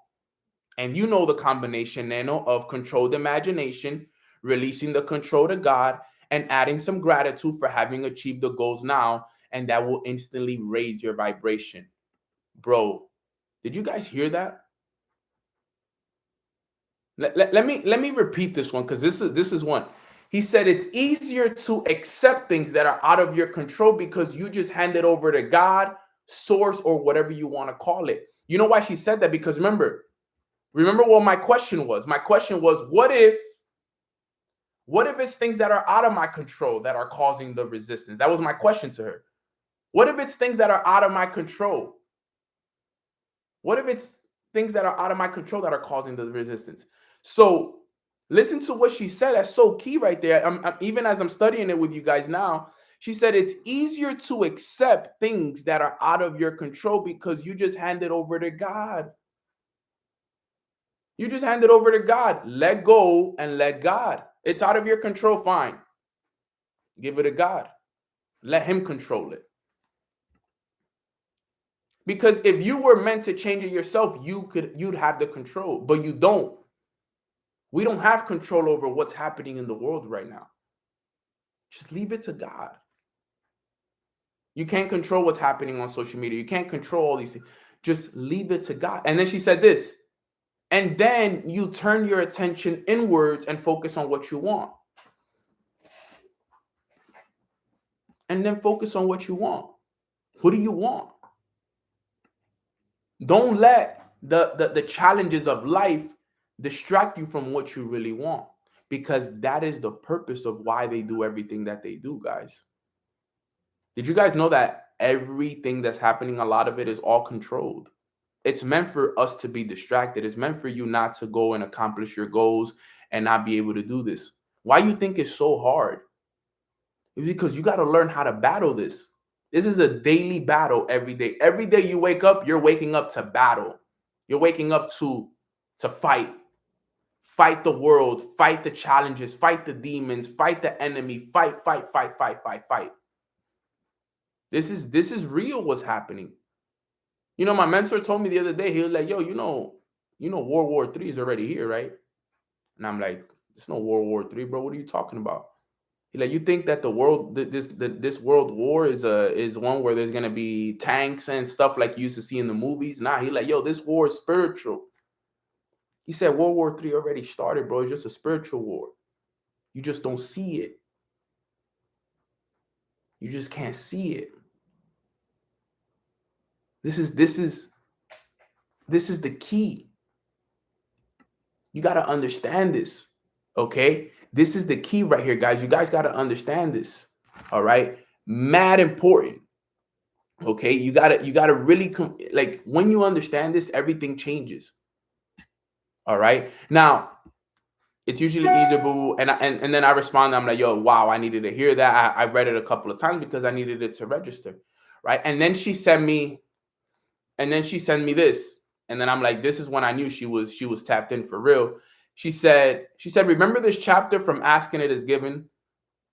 And you know the combination, Nano, of controlled imagination, releasing the control to God, and adding some gratitude for having achieved the goals now. And that will instantly raise your vibration. Bro, did you guys hear that? Let me repeat this one because this is one. He said it's easier to accept things that are out of your control because you just hand it over to God, source, or whatever you want to call it. You know why she said that? Because remember what my question was. My question was, what if it's things that are out of my control that are causing the resistance? That was my question to her. What if it's things that are out of my control? What if it's things that are out of my control that are causing the resistance? So listen to what she said. That's so key right there. Even as I'm studying it with you guys now, she said it's easier to accept things that are out of your control because you just hand it over to God. You just hand it over to God. Let go and let God. It's out of your control. Fine. Give it to God. Let him control it. Because if you were meant to change it yourself, you'd have the control, but you don't. We don't have control over what's happening in the world right now. Just leave it to God. You can't control what's happening on social media. You can't control all these things. Just leave it to God. And then she said this, and then you turn your attention inwards and focus on what you want. And then focus on what you want. What do you want? Don't let the challenges of life distract you from what you really want, because that is the purpose of why they do everything that they do, guys. Did you guys know that everything that's happening, a lot of it is all controlled? It's meant for us to be distracted. It's meant for you not to go and accomplish your goals and not be able to do this. Why you think it's so hard? It's because you got to learn how to battle this. This is a daily battle every day. Every day you wake up, you're waking up to battle. You're waking up to fight. Fight the world, fight the challenges, fight the demons, fight the enemy, fight, fight, fight, fight, fight, fight. This is real what's happening. You know, my mentor told me the other day, he was like, yo, you know World War III is already here, right? And I'm like, it's no World War III, bro. What are you talking about? He like, you think that this world war is one where there's gonna be tanks and stuff like you used to see in the movies? Nah, he like, yo, this war is spiritual. He said World War III already started, bro. It's just a spiritual war. You just don't see it. You just can't see it. This is the key. You got to understand this. Okay? This is the key right here, guys. You guys got to understand this. All right? Mad important. Okay? You got to really like, when you understand this, everything changes. All right? Now, it's usually easier, boo. And then I respond. I'm like, yo, wow, I needed to hear that. I read it a couple of times because I needed it to register. Right. And then she sent me this. And then I'm like, this is when I knew she was tapped in for real. She said, remember this chapter from Asking It Is Given?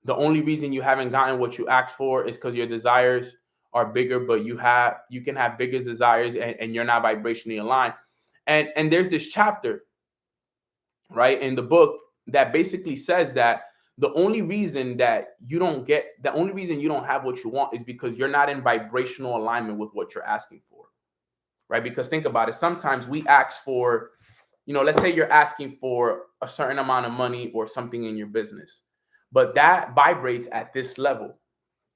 The only reason you haven't gotten what you asked for is because your desires are bigger, but you can have bigger desires and you're not vibrationally aligned. And there's this chapter, right, in the book that basically says that the only reason you don't have what you want is because you're not in vibrational alignment with what you're asking for, right? Because think about it. Sometimes we ask for, let's say you're asking for a certain amount of money or something in your business, but that vibrates at this level,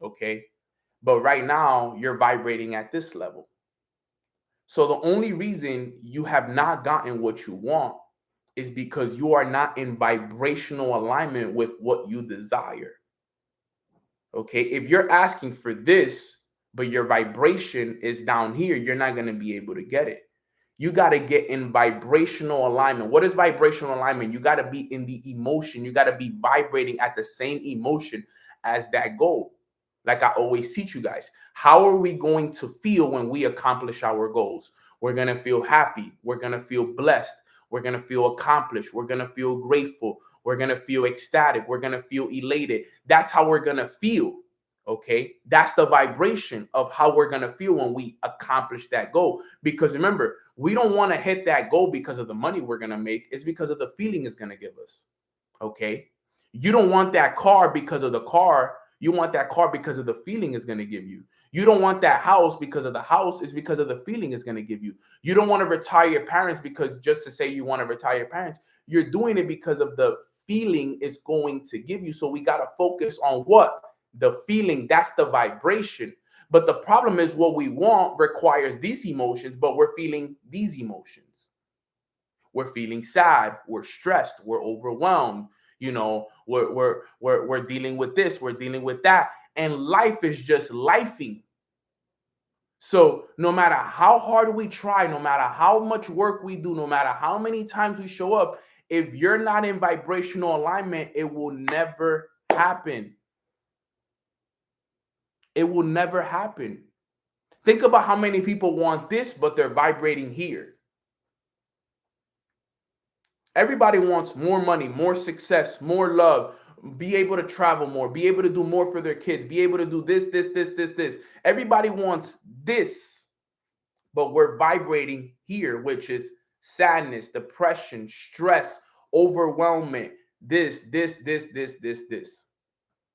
okay? But right now you're vibrating at this level. So the only reason you have not gotten what you want is because you are not in vibrational alignment with what you desire. Okay, if you're asking for this, but your vibration is down here, you're not going to be able to get it. You got to get in vibrational alignment. What is vibrational alignment? You got to be in the emotion. You got to be vibrating at the same emotion as that goal. Like I always teach you guys, how are we going to feel when we accomplish our goals? We're going to feel happy. We're going to feel blessed. We're going to feel accomplished. We're going to feel grateful. We're going to feel ecstatic. We're going to feel elated. That's how we're going to feel. Okay. That's the vibration of how we're going to feel when we accomplish that goal. Because remember, we don't want to hit that goal because of the money we're going to make. It's because of the feeling it's going to give us. Okay. You don't want that car because of the car. You want that car because of the feeling it's going to give you. You don't want that house because of the house. It's because of the feeling it's going to give you. You don't want to retire your parents because just to say you want to retire your parents. You're doing it because of the feeling is going to give you. So we got to focus on what? The feeling. That's the vibration. But the problem is what we want requires these emotions, but we're feeling these emotions. We're feeling sad, we're stressed, we're overwhelmed, we're dealing with this, we're dealing with that. And life is just lifing. So no matter how hard we try, no matter how much work we do, no matter how many times we show up, if you're not in vibrational alignment, it will never happen. It will never happen. Think about how many people want this, but they're vibrating here. Everybody wants more money, more success, more love, be able to travel more, be able to do more for their kids, be able to do this, this, this, this, this. Everybody wants this, but we're vibrating here, which is sadness, depression, stress, overwhelmment, this.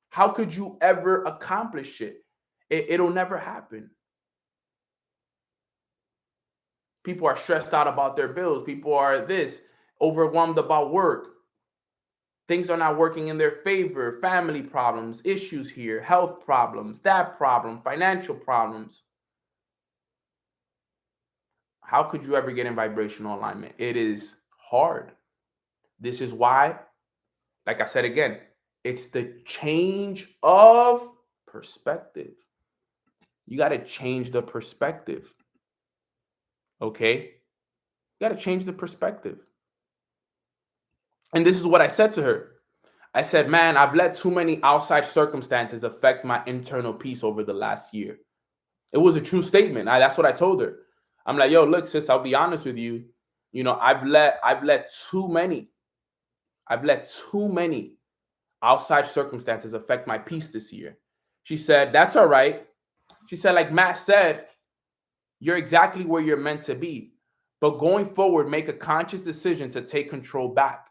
How could you ever accomplish it? It'll never happen. People are stressed out about their bills. People are overwhelmed about work. Things are not working in their favor. Family problems, issues here, health problems, that problem, financial problems. How could you ever get in vibrational alignment? It is hard. This is why, like I said again, it's the change of perspective. You got to change the perspective. Okay? You got to change the perspective. And this is what I said to her. I said, man, I've let too many outside circumstances affect my internal peace over the last year. It was a true statement. That's what I told her. I'm like, yo, look, sis, I'll be honest with you. I've let too many outside circumstances affect my peace this year. She said, that's all right. She said, like Matt said, you're exactly where you're meant to be. But going forward, make a conscious decision to take control back.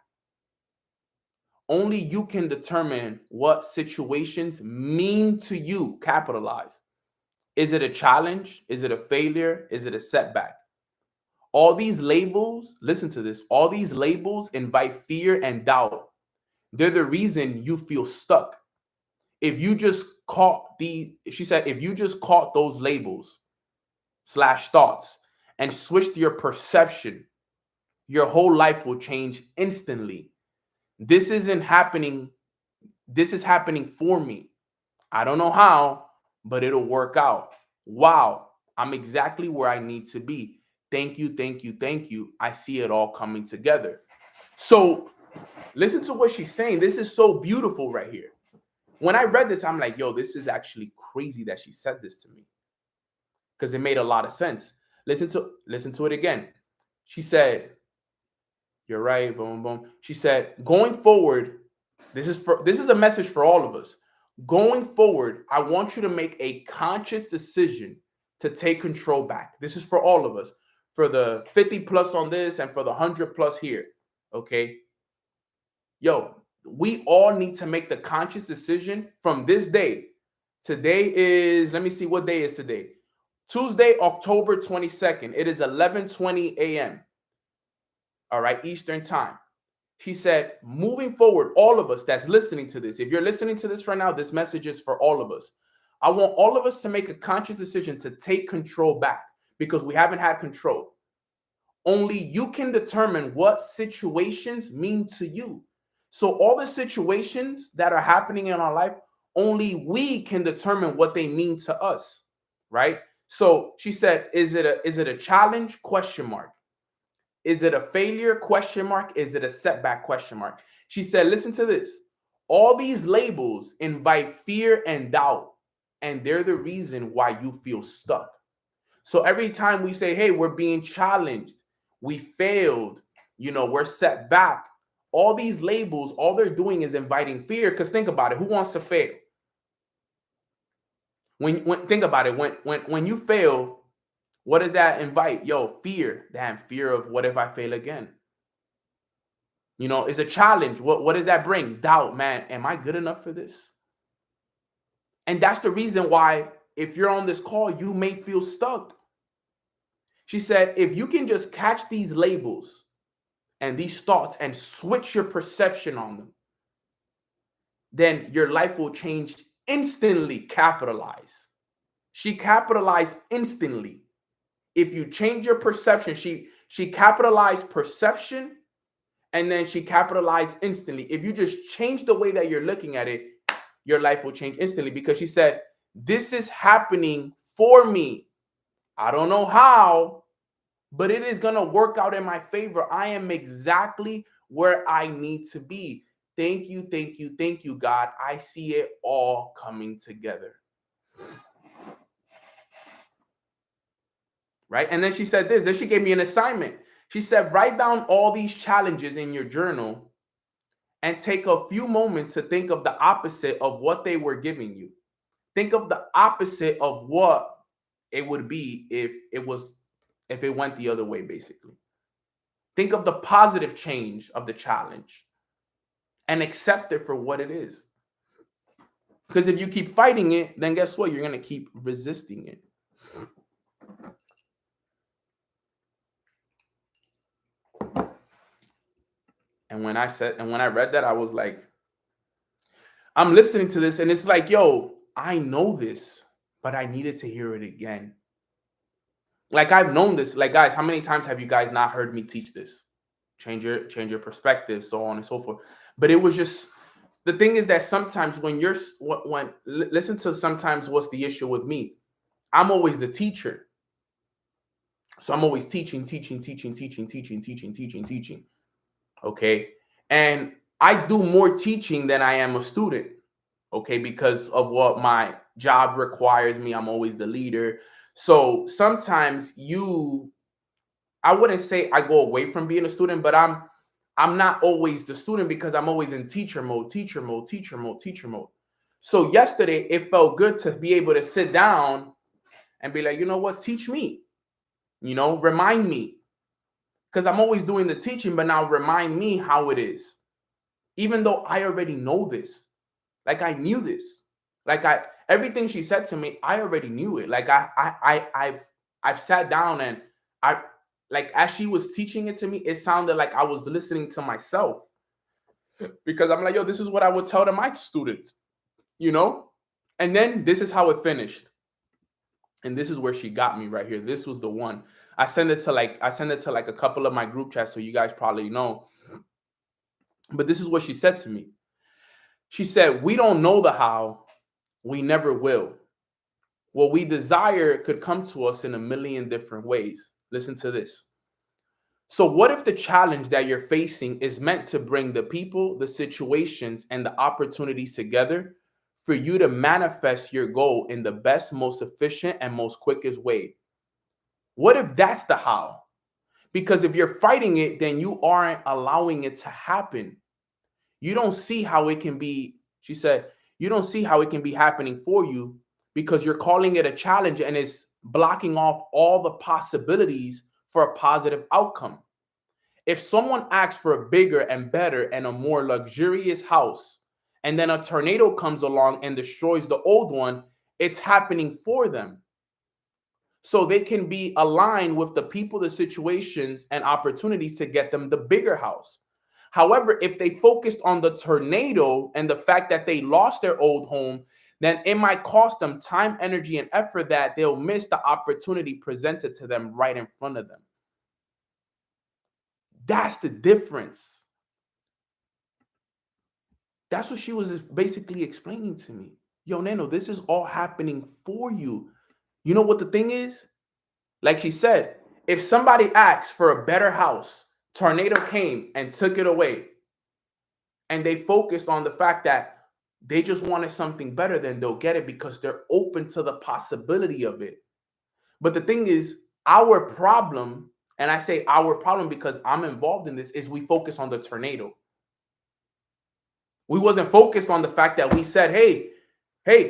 Only you can determine what situations mean to you, capitalize. Is it a challenge? Is it a failure? Is it a setback? All these labels, listen to this, all these labels invite fear and doubt. They're the reason you feel stuck. If you just she said, if you just caught those labels / thoughts and switched your perception, your whole life will change instantly. This isn't happening. This is happening for me. I don't know how, but it'll work out. Wow, I'm exactly where I need to be. Thank you, thank you, thank you. I see it all coming together. So listen to what she's saying. This is so beautiful right here. When I read this, I'm like, yo, this is actually crazy that she said this to me, because it made a lot of sense. Listen to it again. She said, you're right, boom, boom. She said, going forward, this is a message for all of us. Going forward, I want you to make a conscious decision to take control back. This is for all of us, for the 50 plus on this and for the 100 plus here. Okay. Yo, we all need to make the conscious decision from this day. Today is, let me see, what day is today? Tuesday, October 22nd. It is 11:20 a.m. All right, Eastern time. She said, moving forward, all of us that's listening to this, if you're listening to this right now, this message is for all of us. I want all of us to make a conscious decision to take control back, because we haven't had control. Only you can determine what situations mean to you. So all the situations that are happening in our life, only we can determine what they mean to us, right? So she said, is it a challenge? Question mark. Is it a failure? Question mark. Is it a setback? Question mark. She said, listen to this. All these labels invite fear and doubt, and they're the reason why you feel stuck. So every time we say, hey, we're being challenged, we failed, we're set back, all these labels, all they're doing is inviting fear. Because think about it. Who wants to fail? When think about it, when you fail, what does that invite? Yo, fear. Damn, fear of what if I fail again? It's a challenge. What does that bring? Doubt, man. Am I good enough for this? And that's the reason why, if you're on this call, you may feel stuck. She said, if you can just catch these labels and these thoughts and switch your perception on them, then your life will change instantly. Capitalize. She capitalized instantly. If you change your perception, she capitalized perception, and then she capitalized instantly. If you just change the way that you're looking at it, your life will change instantly, because she said, this is happening for me. I don't know how, but it is going to work out in my favor. I am exactly where I need to be. Thank you, thank you, thank you, God. I see it all coming together. Right? And then she said this. Then she gave me an assignment. She said, write down all these challenges in your journal and take a few moments to think of the opposite of what they were giving you. Think of the opposite of what it would be if it went the other way, basically. Think of the positive change of the challenge and accept it for what it is. Because if you keep fighting it, then guess what? You're going to keep resisting it. And when I read that, I was like, I'm listening to this and it's like, yo, I know this, but I needed to hear it again. Like, I've known this. Like, guys, how many times have you guys not heard me teach this? Change your perspective, so on and so forth. But it was just, the thing is that sometimes listen to sometimes what's the issue with me. I'm always the teacher. So I'm always teaching. Okay. And I do more teaching than I am a student. Okay. Because of what my job requires me. I'm always the leader. So sometimes I wouldn't say I go away from being a student, but I'm not always the student because I'm always in teacher mode. So yesterday it felt good to be able to sit down and be like, you know what, teach me, remind me. Because I'm always doing the teaching, but now remind me how it is. Even though I already know this. Like, I knew this. Like, everything she said to me, I already knew it. Like, I've sat down and like, as she was teaching it to me, it sounded like I was listening to myself. Because I'm like, yo, this is what I would tell to my students, And then this is how it finished. And this is where she got me right here. This was the one. I sent it to like a couple of my group chats, so you guys probably know. But this is what she said to me. She said, we don't know the how, we never will. What we desire could come to us in a million different ways. Listen to this. So what if the challenge that you're facing is meant to bring the people, the situations, and the opportunities together for you to manifest your goal in the best, most efficient, and most quickest way? What if that's the how? Because if you're fighting it, then you aren't allowing it to happen. You don't see how it can be, she said, you don't see how it can be happening for you because you're calling it a challenge and it's blocking off all the possibilities for a positive outcome. If someone asks for a bigger and better and a more luxurious house, and then a tornado comes along and destroys the old one, it's happening for them. So they can be aligned with the people, the situations, and opportunities to get them the bigger house. However, if they focused on the tornado and the fact that they lost their old home, then it might cost them time, energy, and effort that they'll miss the opportunity presented to them right in front of them. That's the difference. That's what she was basically explaining to me. Yo, Nano, this is all happening for you. You know what the thing is? Like she said, if somebody asks for a better house, tornado came and took it away, and they focused on the fact that they just wanted something better, then they'll get it because they're open to the possibility of it. But the thing is, our problem, and I say our problem because I'm involved in this, is we focus on the tornado. We wasn't focused on the fact that we said, hey,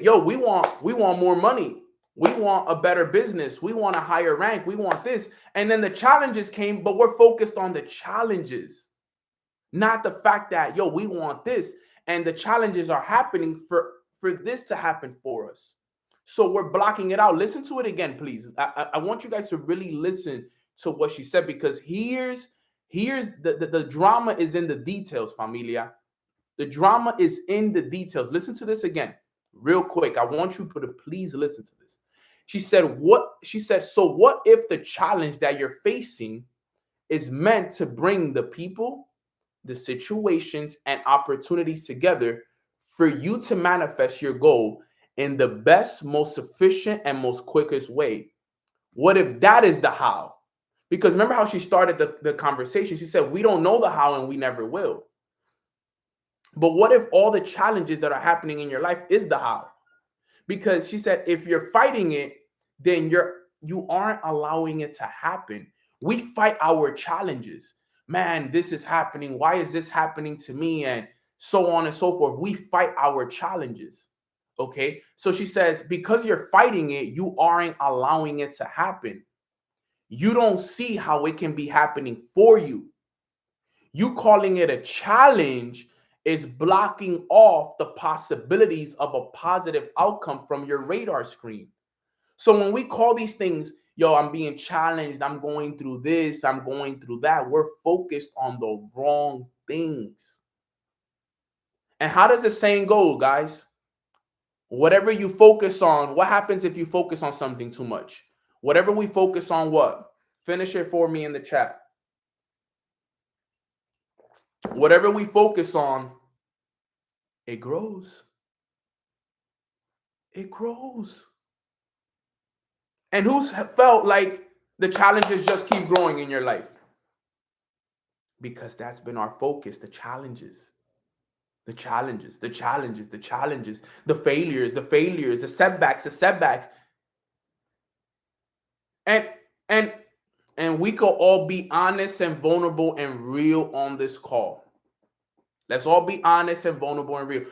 yo, we want more money. We want a better business. We want a higher rank. We want this. And then the challenges came, but we're focused on the challenges, not the fact that, yo, we want this. And the challenges are happening for this to happen for us. So we're blocking it out. Listen to it again, please. I want you guys to really listen to what she said, because here's Here's the drama is in the details, familia. The drama is in the details. Listen to this again, real quick. I want you to please listen to this. So what if the challenge that you're facing is meant to bring the people, the situations, and opportunities together for you to manifest your goal in the best, most sufficient, and most quickest way? What if that is the how? Because remember how she started the conversation? She said, we don't know the how and we never will. But what if all the challenges that are happening in your life is the how? Because she said, if you're fighting it, then you aren't allowing it to happen. We fight our challenges. Man, this is happening. Why is this happening to me? And so on and so forth. We fight our challenges. Okay. So she says, because you're fighting it, you aren't allowing it to happen. You don't see how it can be happening for you. You calling it a challenge is blocking off the possibilities of a positive outcome from your radar screen. So when we call these things, yo, I'm being challenged, I'm going through this, I'm going through that, we're focused on the wrong things. And how does the saying go, guys? Whatever you focus on, what happens if you focus on something too much? Whatever we focus on, what? Finish it for me in the chat. Whatever we focus on, it grows. It grows. And who's felt like the challenges just keep growing in your life? Because that's been our focus, the challenges. The challenges, the challenges, the challenges, the failures, the setbacks, the setbacks. And and and we could all be honest and vulnerable and real on this call. Let's all be honest and vulnerable and real.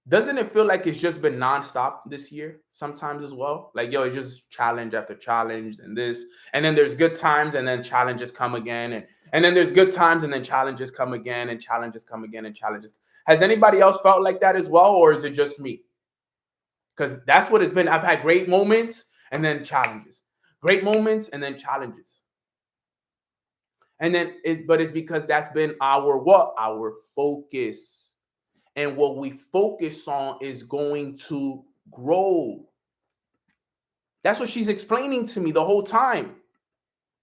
Doesn't it feel like it's just been nonstop this year sometimes as well? Like, yo, it's just challenge after challenge and this. And then there's good times and then challenges come again. And then there's good times and then challenges come again and challenges come again and challenges. Has anybody else felt like that as well? Or is it just me? Because that's what it's been. I've had great moments and then challenges. Great moments and then challenges. And then but it's because that's been our what? Our focus. And what we focus on is going to grow. That's what she's explaining to me the whole time.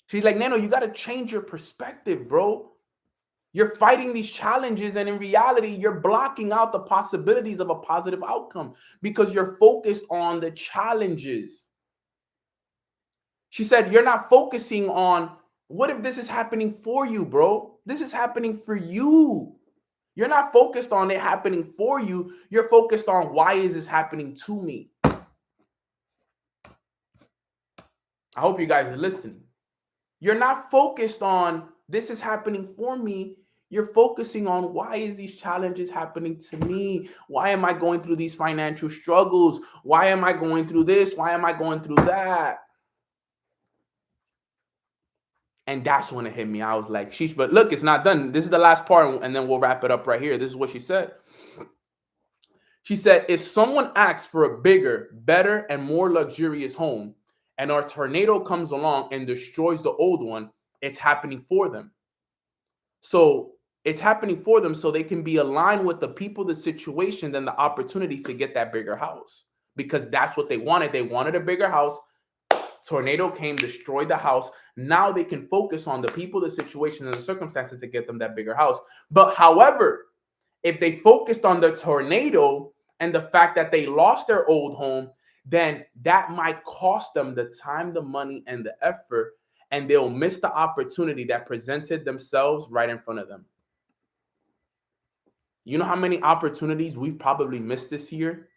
She's like, Nano, you got to change your perspective, bro. You're fighting these challenges, and in reality, you're blocking out the possibilities of a positive outcome because you're focused on the challenges. She said, you're not focusing on what if this is happening for you, bro? This is happening for you. You're not focused on it happening for you. You're focused on why is this happening to me? I hope you guys are listening. You're not focused on this is happening for me. You're focusing on why is these challenges happening to me? Why am I going through these financial struggles? Why am I going through this? Why am I going through that? And that's when it hit me. I was like, sheesh, but look, it's not done. This is the last part, and then we'll wrap it up right here. This is what she said. She said, if someone asks for a bigger, better, and more luxurious home, and a tornado comes along and destroys the old one, it's happening for them. So it's happening for them so they can be aligned with the people, the situation, and the opportunities to get that bigger house. Because that's what they wanted. They wanted a bigger house. Tornado came, destroyed the house. Now they can focus on the people, the situation, and the circumstances to get them that bigger house. But however, if they focused on the tornado and the fact that they lost their old home, then that might cost them the time, the money, and the effort, and they'll miss the opportunity that presented themselves right in front of them. You know how many opportunities we've probably missed this year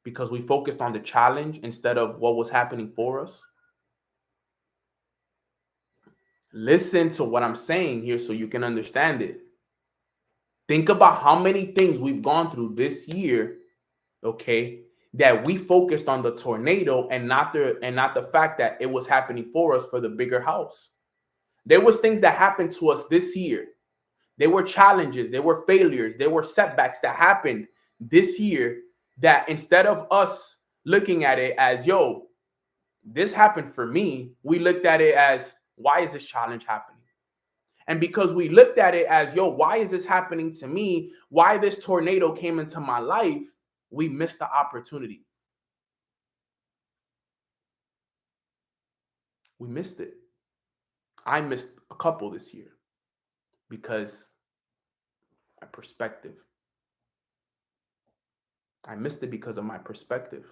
because we focused on the challenge instead of what was happening for us? Listen to what I'm saying here so you can understand it. Think about how many things we've gone through this year, okay, that we focused on the tornado and not the fact that it was happening for us for the bigger house. There was things that happened to us this year. There were challenges, there were failures, there were setbacks that happened this year that instead of us looking at it as, yo, this happened for me, we looked at it as, why is this challenge happening? And because we looked at it as, yo, why is this happening to me? Why this tornado came into my life? We missed the opportunity. We missed it. I missed a couple this year because my perspective. I missed it because of my perspective.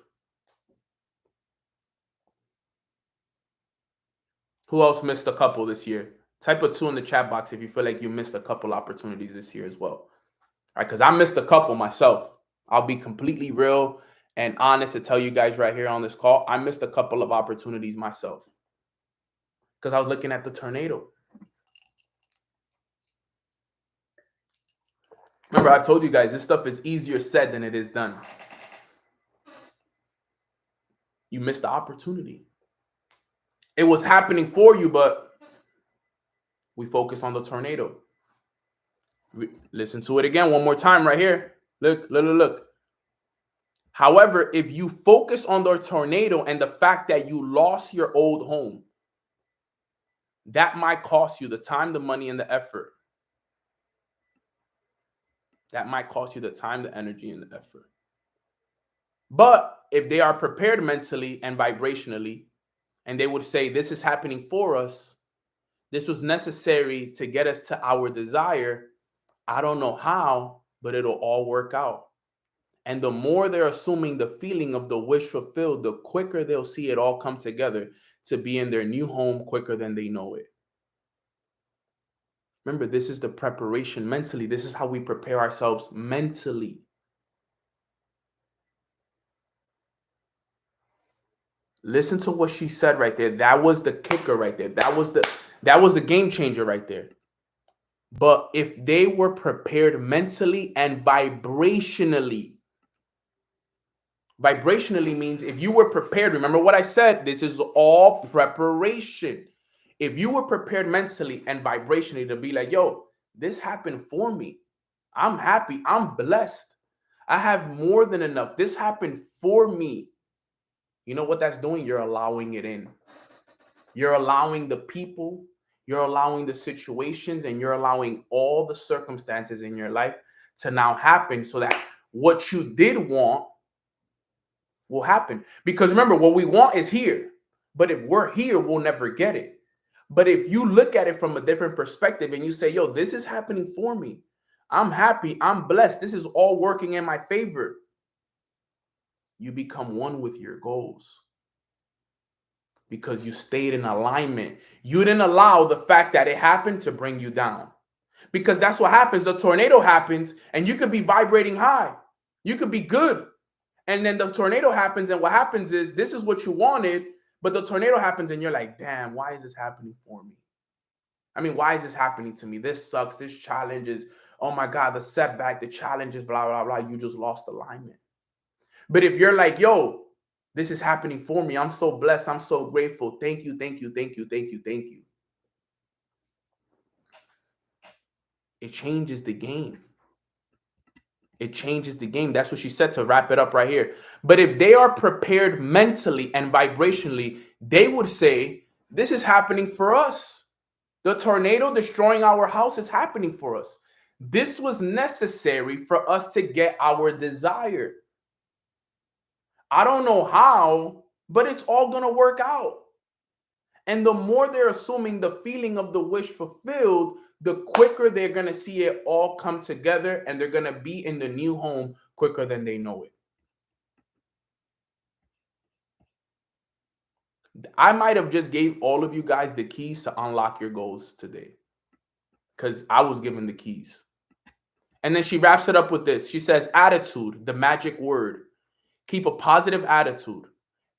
Who else missed a couple this year? Type a 2 in the chat box if you feel like you missed a couple opportunities this year as well. All right, because I missed a couple myself. I'll be completely real and honest to tell you guys right here on this call. I missed a couple of opportunities myself because I was looking at the tornado. Remember, I've told you guys this stuff is easier said than it is done. You missed the opportunity. It was happening for you, but we focus on the tornado. Listen to it again one more time right here. Look. However, if you focus on the tornado and the fact that you lost your old home, that might cost you the time, the money, and the effort. That might cost you the time, the energy, and the effort. But if they are prepared mentally and vibrationally, and they would say, this is happening for us, this was necessary to get us to our desire, I don't know how, but it'll all work out. And the more they're assuming the feeling of the wish fulfilled, the quicker they'll see it all come together to be in their new home quicker than they know it. Remember, this is the preparation mentally. This is how we prepare ourselves mentally. Listen to what she said right there. That was the kicker right there. That was the game changer right there. But if they were prepared mentally and vibrationally means if you were prepared, remember what I said, this is all preparation. If you were prepared mentally and vibrationally to be like, yo, this happened for me. I'm happy. I'm blessed. I have more than enough. This happened for me. You know what that's doing? You're allowing it in. You're allowing the people, you're allowing the situations, and you're allowing all the circumstances in your life to now happen so that what you did want will happen. Because remember, what we want is here. But if we're here, we'll never get it. But if you look at it from a different perspective and you say, yo, this is happening for me. I'm happy. I'm blessed. This is all working in my favor. You become one with your goals. Because you stayed in alignment. You didn't allow the fact that it happened to bring you down. Because that's what happens. The tornado happens and you could be vibrating high. You could be good. And then the tornado happens and what happens is this is what you wanted, but the tornado happens and you're like, damn, why is this happening for me? I mean, why is this happening to me? This sucks. This challenge is, oh my God, the setback, the challenges, blah, blah, blah. You just lost alignment. But if you're like, yo, this is happening for me. I'm so blessed. I'm so grateful. Thank you, thank you, thank you, thank you, thank you. It changes the game. It changes the game. That's what she said to wrap it up right here. But if they are prepared mentally and vibrationally, they would say, this is happening for us. The tornado destroying our house is happening for us. This was necessary for us to get our desire. I don't know how, but it's all going to work out. And the more they're assuming the feeling of the wish fulfilled, the quicker they're going to see it all come together and they're going to be in the new home quicker than they know it. I might have just gave all of you guys the keys to unlock your goals today because I was given the keys. And then she wraps it up with this. She says, attitude, the magic word. Keep a positive attitude.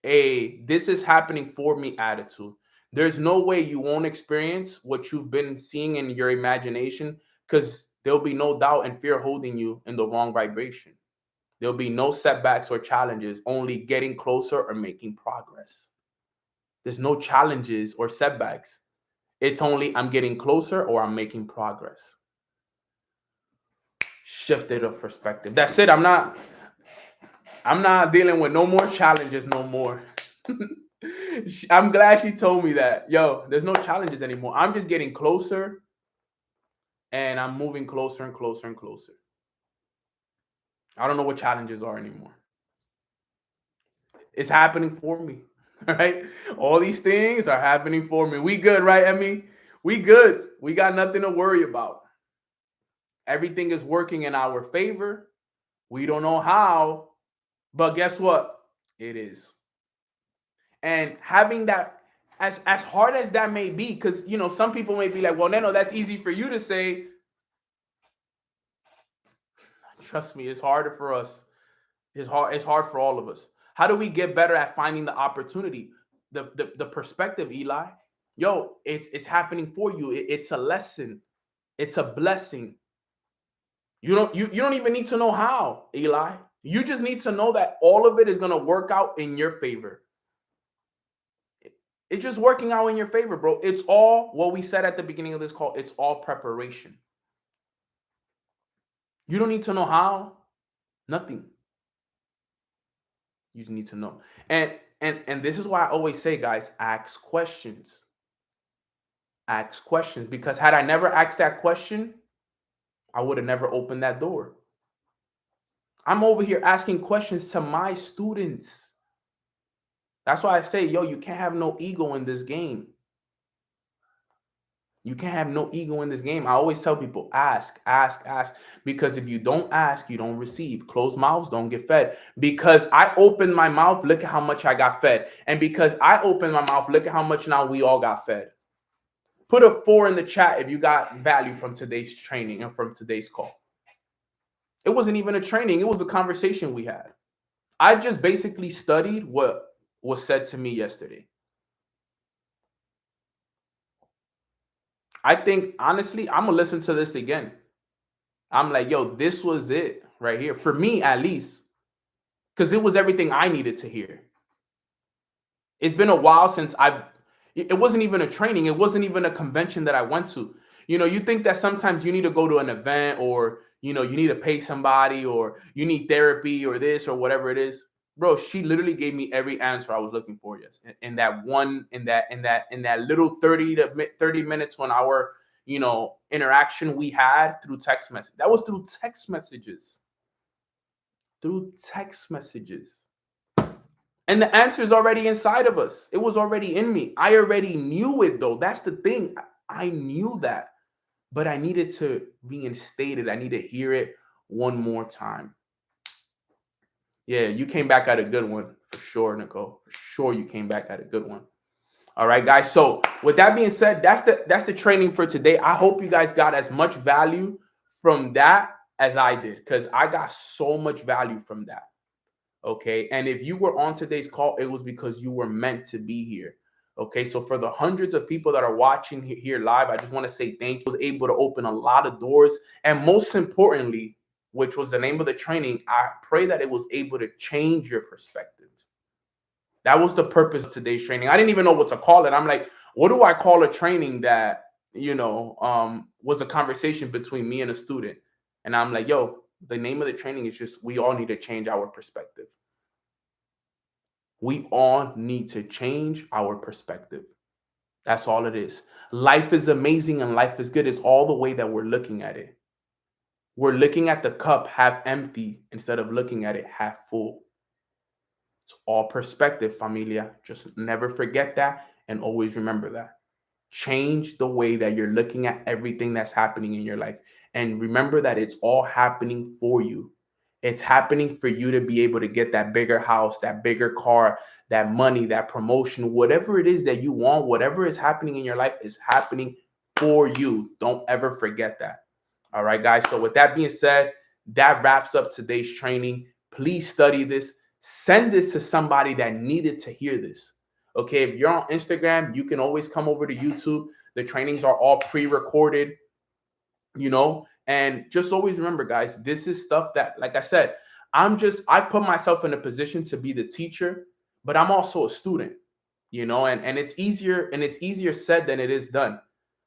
This is happening for me attitude. There's no way you won't experience what you've been seeing in your imagination because there'll be no doubt and fear holding you in the wrong vibration. There'll be no setbacks or challenges, only getting closer or making progress. There's no challenges or setbacks. It's only I'm getting closer or I'm making progress. Shifted of perspective. That's it. I'm not dealing with no more challenges no more. I'm glad she told me that. Yo, there's no challenges anymore. I'm just getting closer and I'm moving closer and closer and closer. I don't know what challenges are anymore. It's happening for me, right? All these things are happening for me. We good, right, Emmy? We good. We got nothing to worry about. Everything is working in our favor. We don't know how, but guess what? It is. And having that, as hard as that may be, because some people may be like, well, Neno, that's easy for you to say. Trust me, it's harder for us. It's hard for all of us. How do we get better at finding the opportunity? The perspective, Eli. Yo, it's happening for you. It's a lesson. It's a blessing. You don't even need to know how, Eli. You just need to know that all of it is gonna work out in your favor. It's just working out in your favor, bro. It's all what we said at the beginning of this call. It's all preparation. You don't need to know how, nothing. You just need to know. And this is why I always say, guys, ask questions. Ask questions. Because had I never asked that question, I would have never opened that door. I'm over here asking questions to my students. That's why I say, yo, you can't have no ego in this game. You can't have no ego in this game. I always tell people, ask, ask, ask. Because if you don't ask, you don't receive. Closed mouths don't get fed. Because I opened my mouth, look at how much I got fed. And because I opened my mouth, look at how much now we all got fed. Put a 4 in the chat if you got value from today's training and from today's call. It wasn't even a training. It was a conversation we had. I just basically studied what was said to me yesterday. I think, honestly, I'm going to listen to this again. I'm like, yo, this was it right here. For me, at least. Because it was everything I needed to hear. It's been a while since it wasn't even a training. It wasn't even a convention that I went to. You think that sometimes you need to go to an event or, you need to pay somebody or you need therapy or this or whatever it is. Bro, she literally gave me every answer I was looking for. Yes. In that little 30 minutes to an hour, interaction we had through text message. That was through text messages. Through text messages. And the answer is already inside of us. It was already in me. I already knew it, though. That's the thing. I knew that. But I needed to reinstate it. I need to hear it one more time. Yeah, you came back at a good one. For sure, Nicole. For sure you came back at a good one. All right, guys. So with that being said, that's the training for today. I hope you guys got as much value from that as I did. Because I got so much value from that. Okay. And if you were on today's call, it was because you were meant to be here. Okay. So for the hundreds of people that are watching here live, I just want to say thank you. I was able to open a lot of doors. And most importantly, which was the name of the training, I pray that it was able to change your perspective. That was the purpose of today's training. I didn't even know what to call it. I'm like, what do I call a training that, was a conversation between me and a student? And I'm like, yo, the name of the training is just, we all need to change our perspective. We all need to change our perspective. That's all it is. Life is amazing and life is good. It's all the way that we're looking at it. We're looking at the cup half empty instead of looking at it half full. It's all perspective, familia. Just never forget that and always remember that. Change the way that you're looking at everything that's happening in your life. And remember that it's all happening for you. It's happening for you to be able to get that bigger house, that bigger car, that money, that promotion, whatever it is that you want, whatever is happening in your life is happening for you. Don't ever forget that. All right, guys. So with that being said, that wraps up today's training. Please study this. Send this to somebody that needed to hear this. Okay, if you're on Instagram, you can always come over to YouTube. The trainings are all pre-recorded, and just always remember, guys, this is stuff that, like I said, I put myself in a position to be the teacher, but I'm also a student, and it's easier said than it is done.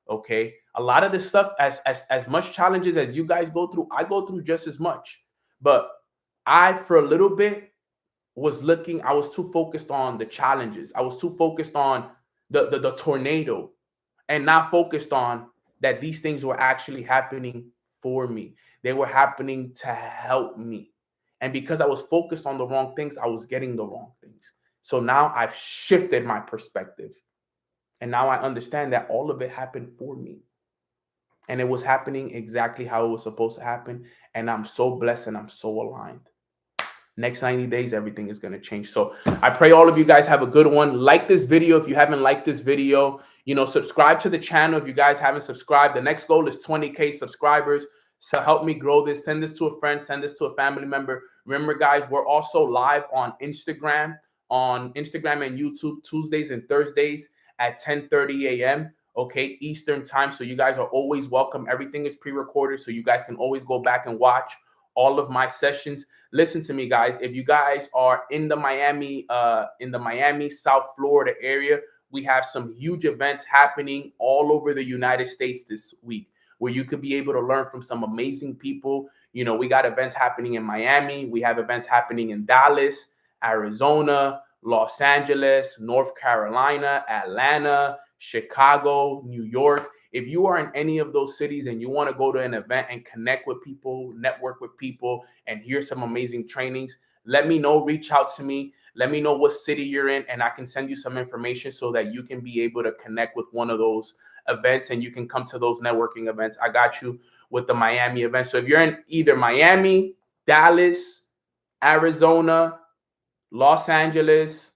Okay. A lot of this stuff, as much challenges as you guys go through, I go through just as much. But for a little bit, I was too focused on the challenges. I was too focused on the tornado and not focused on that these things were actually happening for me. They were happening to help me. And because I was focused on the wrong things, I was getting the wrong things. So now I've shifted my perspective. And now I understand that all of it happened for me. And it was happening exactly how it was supposed to happen. And I'm so blessed and I'm so aligned. Next 90 days, everything is going to change. So I pray all of you guys have a good one. Like this video if you haven't liked this video. Subscribe to the channel if you guys haven't subscribed. The next goal is 20K subscribers. So help me grow this. Send this to a friend. Send this to a family member. Remember, guys, we're also live on Instagram and YouTube Tuesdays and Thursdays at 10:30 a.m. Okay, Eastern time. So you guys are always welcome. Everything is pre-recorded, so you guys can always go back and watch all of my sessions. Listen to me, guys. If you guys are in the Miami, South Florida area, we have some huge events happening all over the United States this week, where you could be able to learn from some amazing people. We got events happening in Miami. We have events happening in Dallas, Arizona, Los Angeles, North Carolina, Atlanta, Chicago, New York. If you are in any of those cities and you want to go to an event and connect with people, network with people, and hear some amazing trainings, let me know. Reach out to me. Let me know what city you're in, and I can send you some information so that you can be able to connect with one of those events and you can come to those networking events. I got you with the Miami event. So if you're in either Miami, Dallas, Arizona, Los Angeles,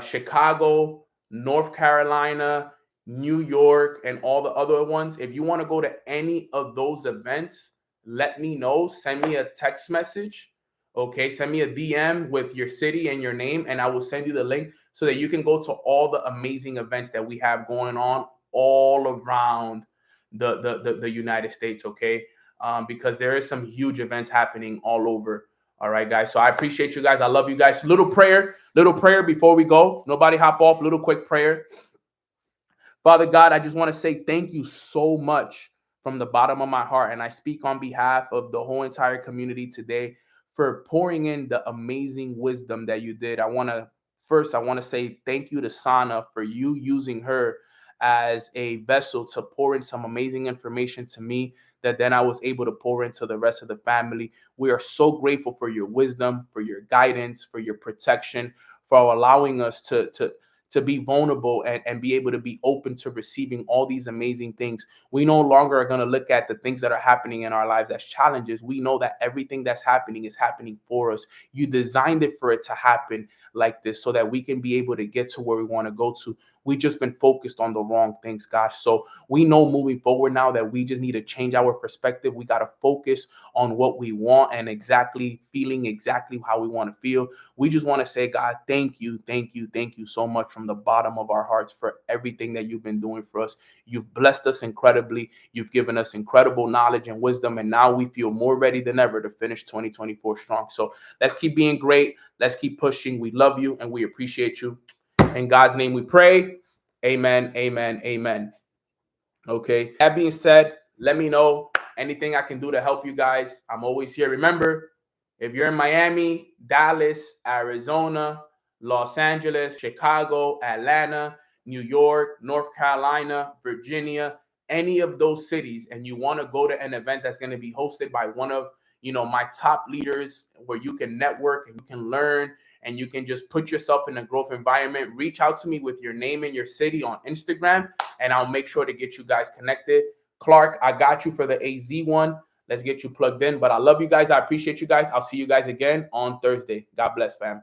Chicago, North Carolina, New York, and all the other ones, if you want to go to any of those events, let me know. Send me a text message. Okay, send me a DM with your city and your name, and I will send you the link so that you can go to all the amazing events that we have going on all around the United States. Okay, because there is some huge events happening all over. All right, guys. So I appreciate you guys. I love you guys. Little prayer before we go. Nobody hop off. Little quick prayer. Father God, I just want to say thank you so much from the bottom of my heart. And I speak on behalf of the whole entire community today for pouring in the amazing wisdom that you did. I want to say thank you to Sana for you using her as a vessel to pour in some amazing information to me that then I was able to pour into the rest of the family. We are so grateful for your wisdom, for your guidance, for your protection, for allowing us to be vulnerable and be able to be open to receiving all these amazing things. We no longer are going to look at the things that are happening in our lives as challenges. We know that everything that's happening is happening for us. You designed it for it to happen like this so that we can be able to get to where we want to go to. We just been focused on the wrong things, God. So we know moving forward now that we just need to change our perspective. We got to focus on what we want and feeling exactly how we want to feel. We just want to say, God, thank you so much from the bottom of our hearts for everything that you've been doing for us. You've blessed us incredibly. You've given us incredible knowledge and wisdom. And now we feel more ready than ever to finish 2024 strong. So let's keep being great. Let's keep pushing. We love you and we appreciate you. In God's name we pray. Amen, amen, amen. Okay. That being said, let me know anything I can do to help you guys. I'm always here. Remember, if you're in Miami, Dallas, Arizona, Los Angeles, Chicago, Atlanta, New York, North Carolina, Virginia, any of those cities, and you want to go to an event that's going to be hosted by one of my top leaders, where you can network and you can learn and you can just put yourself in a growth environment, reach out to me with your name and your city on Instagram, and I'll make sure to get you guys connected. Clark, I got you for the AZ one. Let's get you plugged in. But I love you guys. I appreciate you guys. I'll see you guys again on Thursday. God bless, fam.